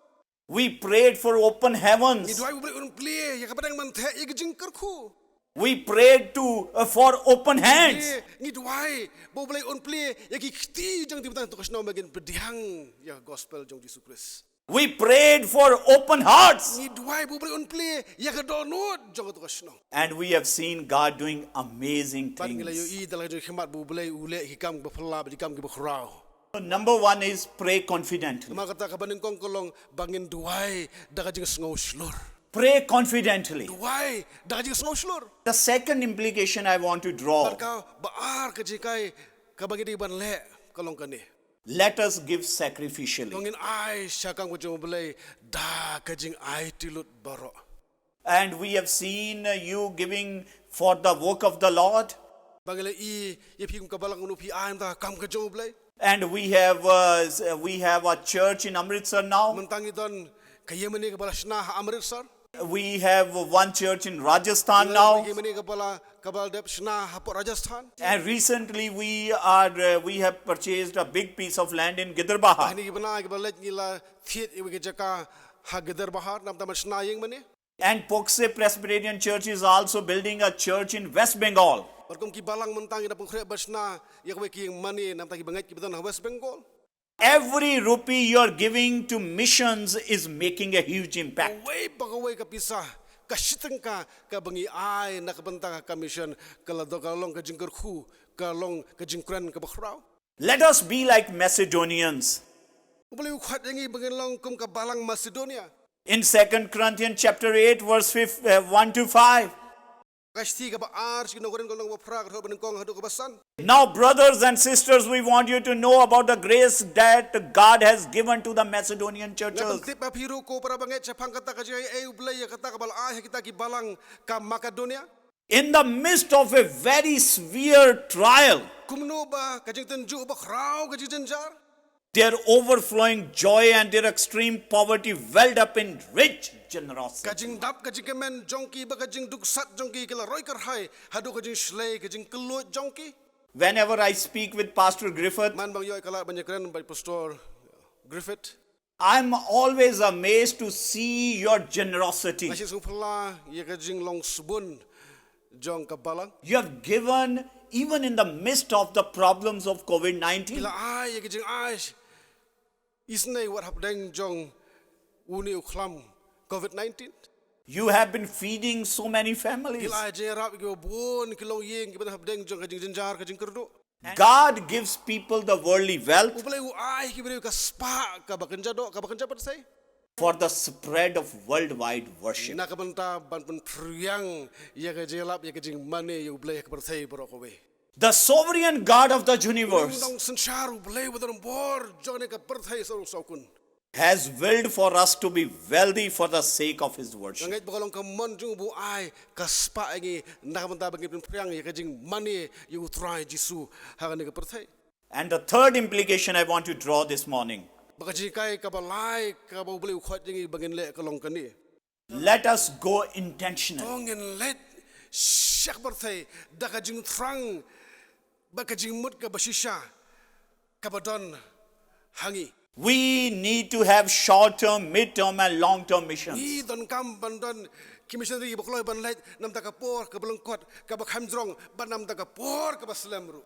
We prayed for open Ni heavens. duway bo boleh un play ya ka padang man the ya ka jing Kyrkhu. We prayed for open hands. Ni duway bo boleh un play ya ki khti jang tibutan to ka snow magin pdiang ya gospel jong Jesus Christ. We prayed for open hearts. Ni duway bo boleh un play ya ka donot jong to ka snow. And we have seen God doing amazing Ban ngila yo things. I dalang jong khimat bo boleh ule hikam ba phla ba dikam ki ba khrao. Number one is pray confidently. Mga kata ka baning kong kolong bangin duway daga jing snow slur. Pray confidently. Duway daga jing snow slur. The second implication I want to draw. Barka baar ka jikai ka bangin di ban le kolong kani. Let us give sacrificially. Tongin ay syakang ko jong boleh da ka jing ay tilut baro. And we have seen you giving for the work of the Lord. Bangile I ye pi ka balang unu pi ay ta kam ka jong boleh. And we have a church in Amritsar now. Mentangi don kayemani ka bala sna Amritsar. We have one church in Rajasthan now. Kayemani ka bala kabal dep sna hapot Rajasthan. And recently we have purchased a big piece of land in Gidarbaha. Ini gimana ka bala ngila thiet I ka jaka ha gedar bahar nam ta sna yeng mani. And Pohkseh Presbyterian Church is also building a church in West Bengal. Barkom ki balang mentangi da pungkre basna ya ka ki mani nam ta ki bangai ki beton West Bengal. Every rupee you are giving to missions is making a huge impact. Away bagaway ka pisah. Kasiteng ka bangi ay nakabanta ka mission kalado kalong ka jing Kyrkhu kalong ka jing kren ka bakrao. Let us be like Macedonians. Boleh ukhat yangi bangin kum ka balang Macedonia. In 2 Corinthians chapter 8 verse 1 to 5. Kasti ka ba ars kinogoren kolong bapra ka baning kong hadu ka basan. Now brothers and sisters, we want you to know about the grace that God has given to the Macedonian churches. Tip pa piru ko para banget sa pangkata ka jay ay ublay ya kata ka bala ay kita ki balang ka Macedonia. In the midst of a very severe trial, Kumno ba ka jing tenju bakrao ka jing jar. their overflowing joy and their extreme poverty welled up in rich generosity. Kajing dap kajing kemen jongki ba kajing duksat jongki kila roy karhai hadu kajing slay kajing kelut jongki. Whenever I speak with Pastor Griffith, Man bang yoy kala banyak keren by Pastor Griffith. I'm always amazed to see your generosity. Kasi sungpala ya kajing long subun jong kabalang. You have given even in the midst of the problems of COVID-19. Kila ay ya kajing ay isnay what hapdeng jong uni uklam COVID-19. You have been feeding so many families. Kila ay jerap ki bun kilong yeng ki hapdeng jong kajing jinjar kajing Kyrkhu. God gives people the worldly wealth Ublay ay ki beri ka spa ka bakenja do ka bakenja pat say. for the spread of worldwide worship. Nakabanta ban pun priyang ya ka jelap ya kajing mane ya ublay ka perthai bro ko we. The sovereign God of the universe Dong sensar ublay wadon bor jong ne ka perthai sarung saukun. has willed for us to be wealthy for the sake of His worship. Ngait bakalong kamon jung bu ai kaspa ngi nakamanta bagi priang ya kajing money you try jisu hagani ka perthai. And the third implication I want to draw this morning. Bakaji kai kabalai kabau beli ukhot jingi bagin le kalong kani. Let us go intentionally. Tongen let syak perthai dakajing trang bakajing mut ka basisha kabadon hangi. We need to have short-term, mid-term and long-term missions. Ni don kam bandon kimissionary bakloi ban let nam takapor kabalongkot kabakhamjrong ban nam takapor kabaslemru.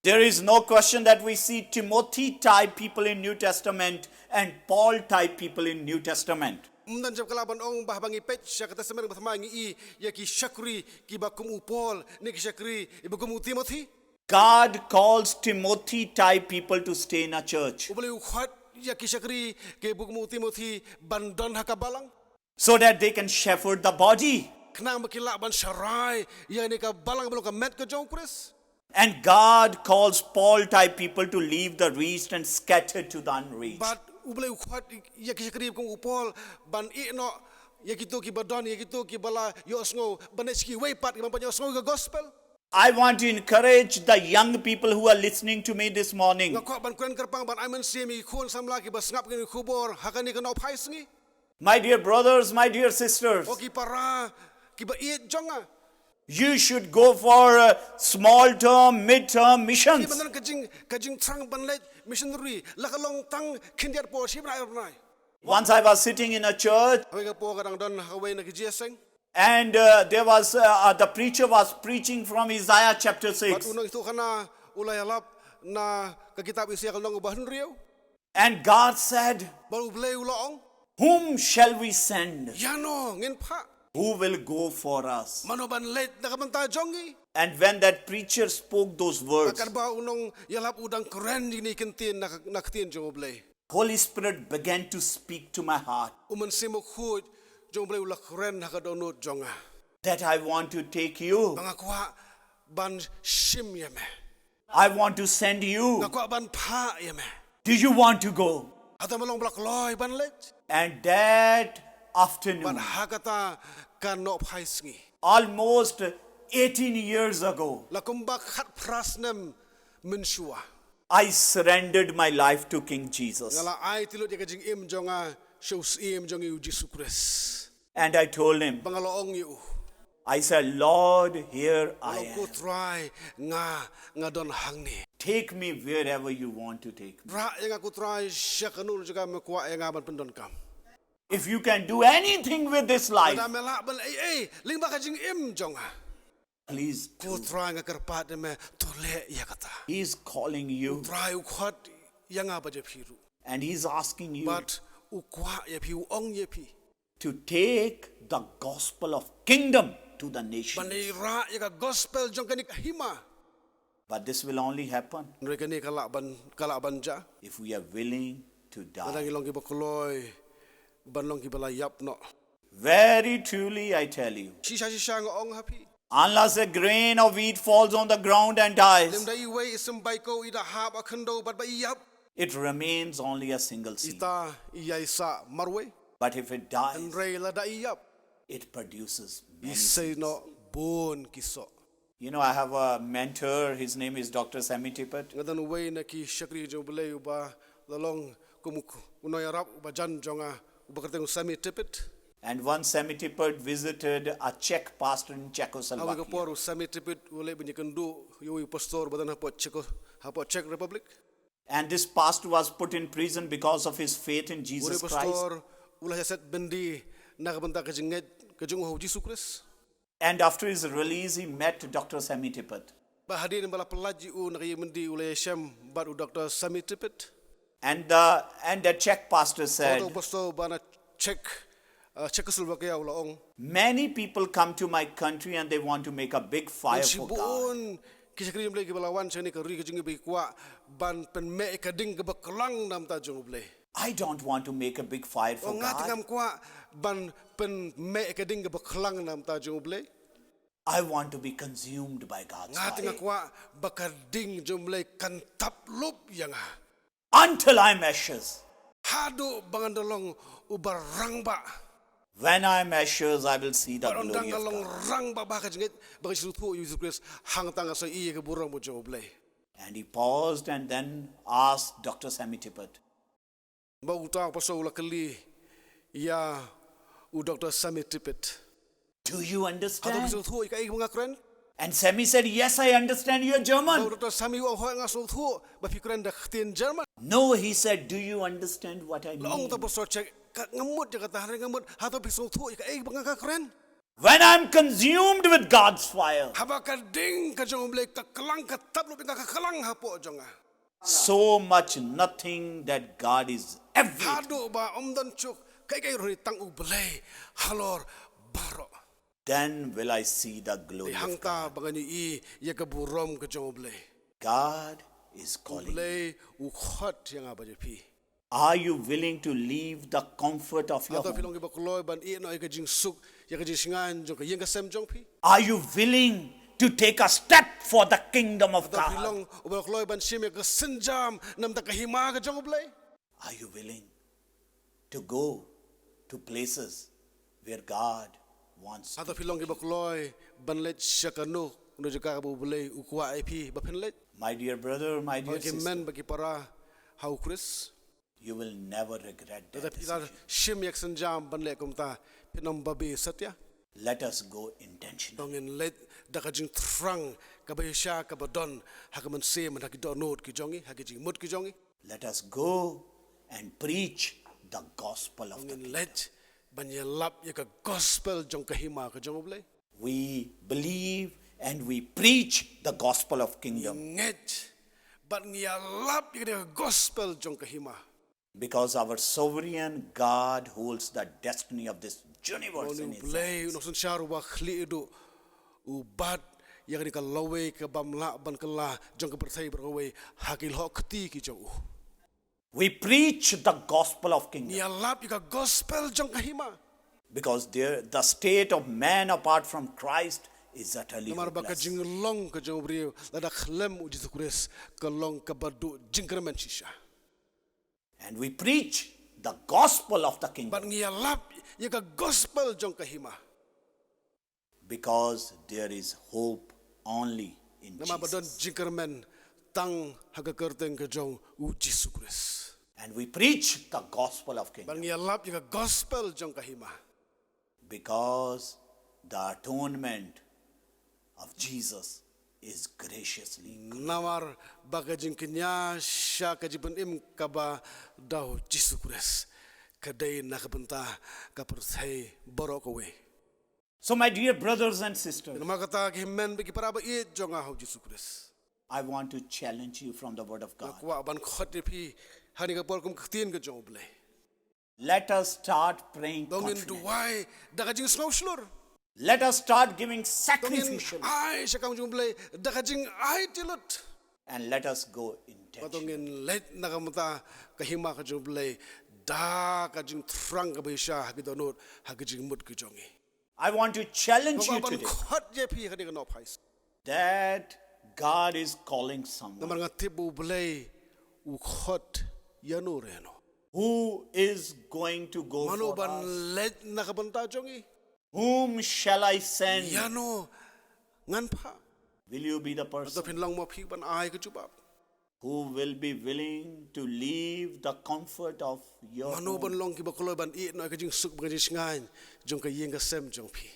There is no question that we see Timothy-type people in New Testament and Paul-type people in New Testament. Mdan jab kalaban ong bahbangi pet syakata semer bathama ngi I ya ki shakri ki bakum upol ni ki shakri ibakum Timothy. God calls Timothy-type people to stay in a church Ubali ukhat ya ki shakri ke bukum Timothy bandon hakabalang. so that they can shepherd the body. Knang bakila ban sharai ya ni ka balang belok ka met ka jong kres. And God calls Paul-type people to leave the reached and scattered to the unreached. But ubali ukhat ya ki shakri bukum upol ban I no ya ki to ki badon ya ki to ki bala yo snoh baneski way pat ki mampanyo snoh ka gospel. I want to encourage the young people who are listening to me this morning. Ngakwa ban kren kerpang ban aiman semi khun samla ki basngap ki khubor hakani ka no phai sngi. My dear brothers, my dear sisters, O ki para ki ba I jonga. you should go for small-term, mid-term Ki missions. bandan kajing trang ban let missionary lakalong tang kindiat po sip na ernai. Once I was sitting in a church Hawi ka po kadang don hawi na Jingiaseng. and there was the preacher was preaching from Isaiah chapter Pat 6. unang ito kana ulay halap na kakitab Isaiah kalong ubahan riyo. And God said, Baru Blei ulaong. whom shall we send? Yano ngin pa. Who will go for us? Mano ban let nakamanta jongi. And when that preacher spoke those words, Akar ba unong yalap udang keren ni kintin naktin jong Blei. Holy Spirit began to speak to my heart Uman simok hud jong Blei ulak keren hakadonot jonga. that I want to take you. Mga kwa ban shim yame. I want to send you. Ngakwa ban pa yame. Do you want to go? Ata malong blak loy ban let. And that Ban afternoon, hakata kan no phai sngi. almost 18 years ago, Lakumbak khat prasnem menshua. I surrendered my life to King Jesus. Ngala ai tilot ya kajing im jonga shows im jong yu Jesus Christ. And I told him, Bangaloong yu. I said, Lord, here I Kalau ko am. try nga don hangni. Take me wherever you want to take me. Ra yang aku try syakanul juga mekwa yang aban pendon kam. If you can do anything with this life, Ada melak bal lyngba kajing im jonga. please Ko do. try nga kerpat me tole ya kata. He's calling you Try ukhat yang aba je phiru. and he's asking you But ukwa ya phi ong ye phi. to take the gospel of kingdom to the nation. Bandai ra ya ka gospel jong kani hima. But this will only happen Mereka ni kalak banja. if we are willing to die. Kadang ilong ki bakuloy. Banlong ki balayap no. Very truly, I tell you, Shisha nga ong happy. unless a grain of wheat falls on the ground and dies, Limda iwe isem baiko ida hab akendo bat ba iyap. it remains only a single seed. Ita iya isa marwe. But if it dies, Andre la da iyap. it produces many. Isay no bon kiso. You know, I have a mentor. His name is Dr. Sammy Tippett. Ngadan way na ki shakri jo Blei uba lalong kumuk unoy arap uba jan jonga uba kerteng Sammy Tippett. And once Sammy Tippett visited a Czech pastor in Awi ka Czechoslovakia. poru Sammy Tippett ule benyikendu yui pastor badan hapo Czech Republic. And this pastor was put in prison because of his faith in Ule Jesus Christ. pastor ulah yaset bendi nakabanta kajinget kajung ho Jesus Christ. And after his release, he met Dr. Sammy Tippett. Ba hadirin bala pelaji u nakayemendi ule Shem baru Dr. Sammy Tippett. And the Czech pastor said, Auto pastor bana Czechoslovakia ulaong. many people come to my country and they want to make a big fire for God. Sibun kisakri Blei ke balawan sini ke ri ke jingi bi kwa ban pen me ke ding ke baklang nam ta jong Blei. I don't want to make a big fire for O nga God. tingam kwa ban pen me ke ding ke baklang nam ta jong Blei. I want to be consumed by God's Nga tinga fire. kwa bakading jong Blei kan tap lup yang Until I'm ashes. hado bangandalong ubarangba. When I am ashes, I will see the Barondang glory of along God. rangba baka jingit baka silutu Jesus Christ hang tanga sa iya ke burang mo jong Blei. And he paused and then asked Dr. Sammy Tippett, Bautang pasal kali ya Dr. Sammy Tippett. do you Hado understand? silutu ika mga kren. And Sammy said, yes, I understand you're German. Dr. Sammy wa hoy nga silutu ba fikren da khtin German. No, he said, do you understand what I Laong mean? tapos so check ngamut ja kata hari ngamut hado silutu ika mga kren. When I'm consumed with God's fire, Habaka ding ka jong Blei ka kalang ka tablo ka kalang hapo jonga. so much nothing that God is everything. Hado ba omdan chuk kay ri tang u Blei halor baro. Then will I see the glory of God. Hangta bagani I ya ka burom ka jong Blei. God is calling. Blei u khot yang abaje pi. Are you willing to leave the comfort of your Ato home? pilong iba kuloy ban I no ka jing suk ya ka jing singan jong ka Jingiaseng jong pi. Are you willing to take a step for the kingdom of Ato God? pilong uba kuloy ban sim ya ka senjam nam ta ka hima ka jong Blei. Are you willing to go to places where God wants? Ato pilong iba kuloy ban let syakanu no jaka ka bu Blei u kwa IP ba pen let. My dear brother, my dear Bagi sister, men bagi para hau Chris. you will never regret that Tetapi kita decision. sim yak senjam ban let kumta pinam babi satya. Let us go intentionally. Dongin let dakajing trang kabayasya kabadon hakaman se man hakidonot ki jongi hakijing mut ki jongi. Let us go and preach the gospel of the Dongin let banyalap yaka gospel jong kahima ka jong Blei. We believe and we preach the gospel of kingdom Nget but ngiyalap yaka gospel jong kahima. because our sovereign God holds the destiny of this universe in Onu his Blei hands. no sun sharu wa khli edu ubat yakni ka lawe ka bamla ban kala jong ka perthai berwe hakil ho khti ki jong. We preach the gospel of kingdom Ngiyalap yaka gospel jong kahima. because the state of man apart from Christ is utterly Namar baka hopeless. jing long ka jong brio lada khlem u Jesus Christ ka long ka badu jingkramen shisha. And we preach the gospel of the But kingdom ngiyalap yaka gospel jong kahima. because there is hope only in Nama badon Jesus. jingkramen tang hagakerteng ka jong u Jesus Christ. And we preach the gospel of But kingdom ngiyalap yaka gospel jong kahima. because the atonement of Jesus is graciously. Namar baka jing kenya sya ka jibun im kaba daw Jesus Christ. Kadai nakabenta ka perthai borok away. So my dear brothers and sisters, Nama kata himen bagi para ba I jong ahaw Jesus Christ. I want to challenge you from the word of God. Kwa ban khot pi hani ka por kum khtin ka jong Blei. Let us start praying Dongin confidently. duwai daga jing snow slur. Let us start giving Dongin sacrificially. ai siya kang jong Blei daga jing ai tilot. And let us go intentionally. Patongin let nakamata kahima ka jong Blei da ka jing trang ka baisya hagidonot hagijing mut ki jongi. I want to challenge you Kwa ban today khot je pi ka no phais. that God is calling someone Namar nga tibu Blei u khot yano reno. who is going to go Mano for ban us. let nakabanta jongi. Whom shall I send? Yano ngan pa. Will you be the Ito person pinlang mo pi ban ai ka jubab. who will be willing to leave the comfort of your Mano home ban long ki bakuloy ban I no ka jing suk ba jing ngan jong ka Jingiaseng jong pi.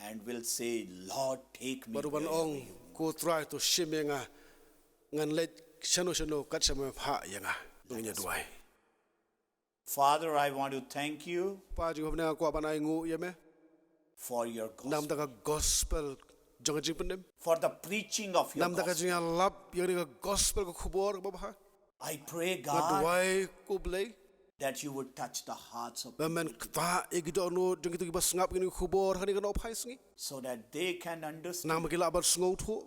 and will say, Lord, take me. Baru ban wherever ong you ko try to shime nga ngan let shano kat sa mga ha yanga ngnya duai. Father, I want to thank you Pa jing hobna ko ban ai ngu yeme for your gospel, nam da gospel jong jing pendem for the preaching of your nam da gospel. jing lap yang ka gospel ko khubor ba ba I pray, ga God, duai ko Blei that you would touch the hearts of ba men ta igido no jong itu ba ngap ni khubor hani ka no phais ngi so that they can understand nam gila ba ngau thu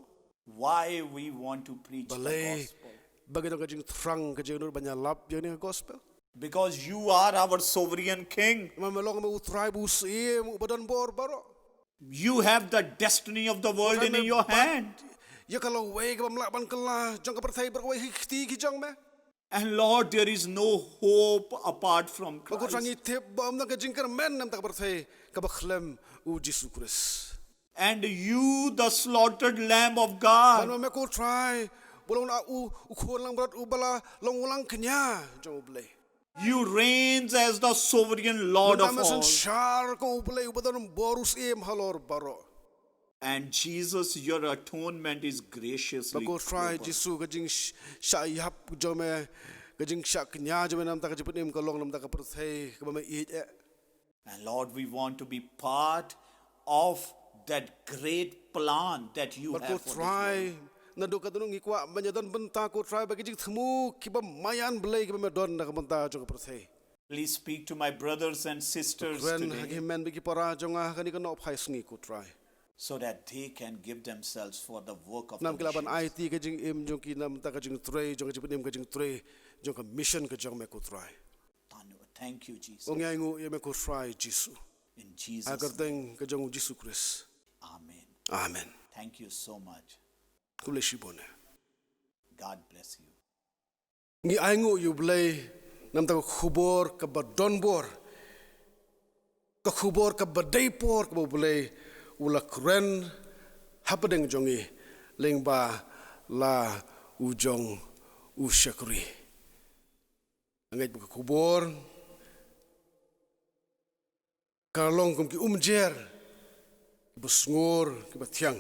why we want to preach the Blei gospel. bagito ka jing trang ka jing no banya lap yang ni gospel. Because you are our sovereign king. Mamelong me utray busi mo badan bor baro. You have the destiny of the world in your hand. Ya kalau way ka mamla ban kala jang ka perthai berway hikti ki jang me. And Lord, there is no hope apart from Bago Christ. rangi tip bom na kajingkar men nam tak berthai kabakhlem u Jesus Christ. And you, the slaughtered Lamb of God, Mano me ko try bolong na u khon lang berat u bala long ulang kenya jong Blei. you reigns as the sovereign Lord of all. Shar ko Blei u badon borus em halor baro. And Jesus, your atonement is graciously Bago try open. Jesus kajing sha yap jome kajing sha kenya jome nam tak kajiput em kalong nam tak berthai kabame eat. And Lord, we want to be part of that great plan that you But have ko for this try world. na do kadunong ikwa banyadan benta ko try bagi jing thmu kiba mayan Blei kiba me don na kabanta jong berthai. Please speak to my brothers and sisters When today hagi men bagi para jonga kani kan op high sngi ko try. so that they can give themselves for the work of the Nam kilaban missions. IT kajing im jong ki nam ta kajing tray jong kajing im kajing tray jong ka mission ka jong me ko try. Thank you, Jesus. Ong yang ye me ko try Jesus. In Jesus' Agar name. teng ka jong Jesus Christ. Amen. Amen. Thank you so much. Kuleshi bone. God bless you. Ngi aingu yu Blei nam ta khubor ka badonbor. Ka khubor ka badaipor ka Blei ula kren hapadeng jongi lyngba la ujong ushakri. Angait buka kubor kalong kum ki umjer ki busngur ki batyang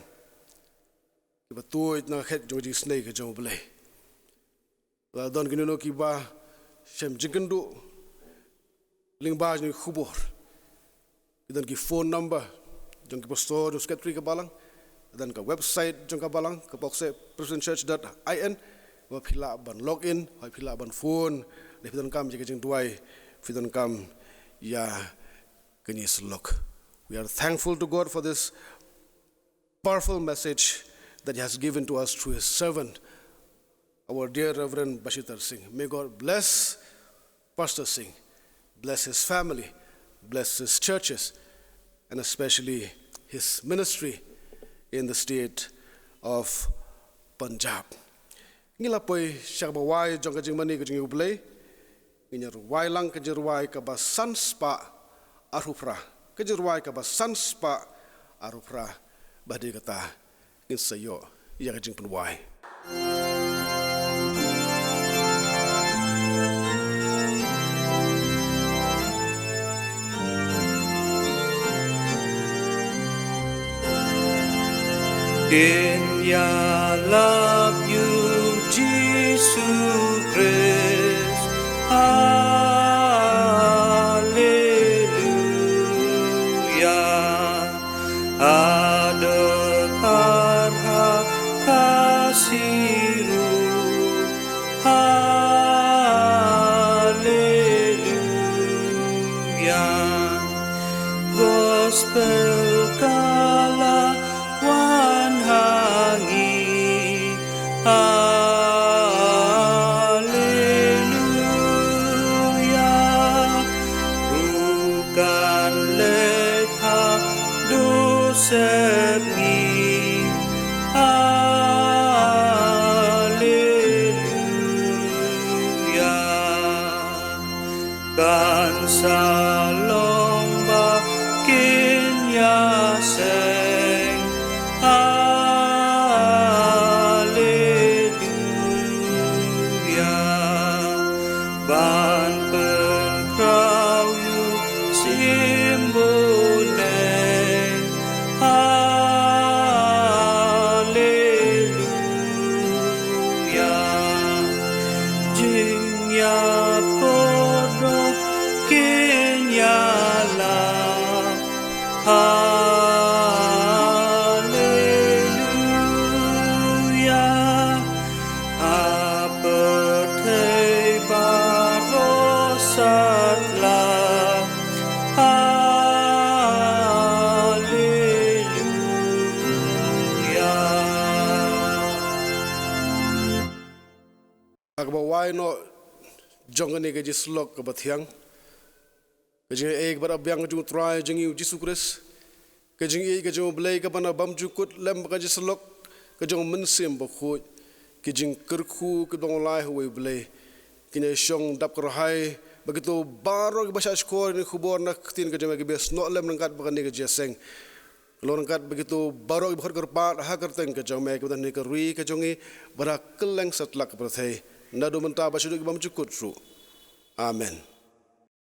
ki batuit na khet jong ji snake ka jong Blei la don ki no ki ba shem jingendu lyngba ni kubor ki don ki phone number jong ki pastor jong secretary ka balang dan ka website jong ka balang ka pohksehpresbyterianchurch.in wa phila ban login wa phila ban phone le phidon kam je jing duai phidon kam ya kenis lok. We are thankful to God for this powerful message that He has given to us through His servant, our dear Reverend Bachitter Singh. May God bless Pastor Singh, bless his family, bless his churches, and especially his ministry in the state of Punjab. Ngila poi syakbawai jong kajing mani kajing Blei, nginyar wai lang kajir wai ka ba sanspa arupra, kajir wai ka ba sanspa arupra badi kata insayo ya kajing penwai. Kenya love you, Jesus Christ. Hallelujah. Adakar kasihmu. Hallelujah. Gospel kala wan hangi. Hallelujah. Bukan letha dosemi. Hallelujah. Kan salomba Jingiaseng. Hallelujah. Ban penkrau yu simboneng. Hallelujah. Jingya podo kenyala. Hallelujah. Apetei barosatla. Hallelujah. Agbawai no jongani ke jislok ke bathiang. Kajing ek bar abyang jung try jingi Jesus Christ. Kajing ek kajing Blei ka bana bam jukut lem ka jislok kajing mensim bakhu kajing Kyrkhu ke dong lai huai Blei kini syong dap kerahai begitu baru bahasa skor ni kubur nak tin ke jama ke snoh lem nangkat bakan ni ke Jingiaseng kalau nangkat begitu baru bahar kerpat ha kerteng ke jama ke ni ke rui ke jongi bara keleng setlak perthai nadu menta basuduk bam cukut su amen.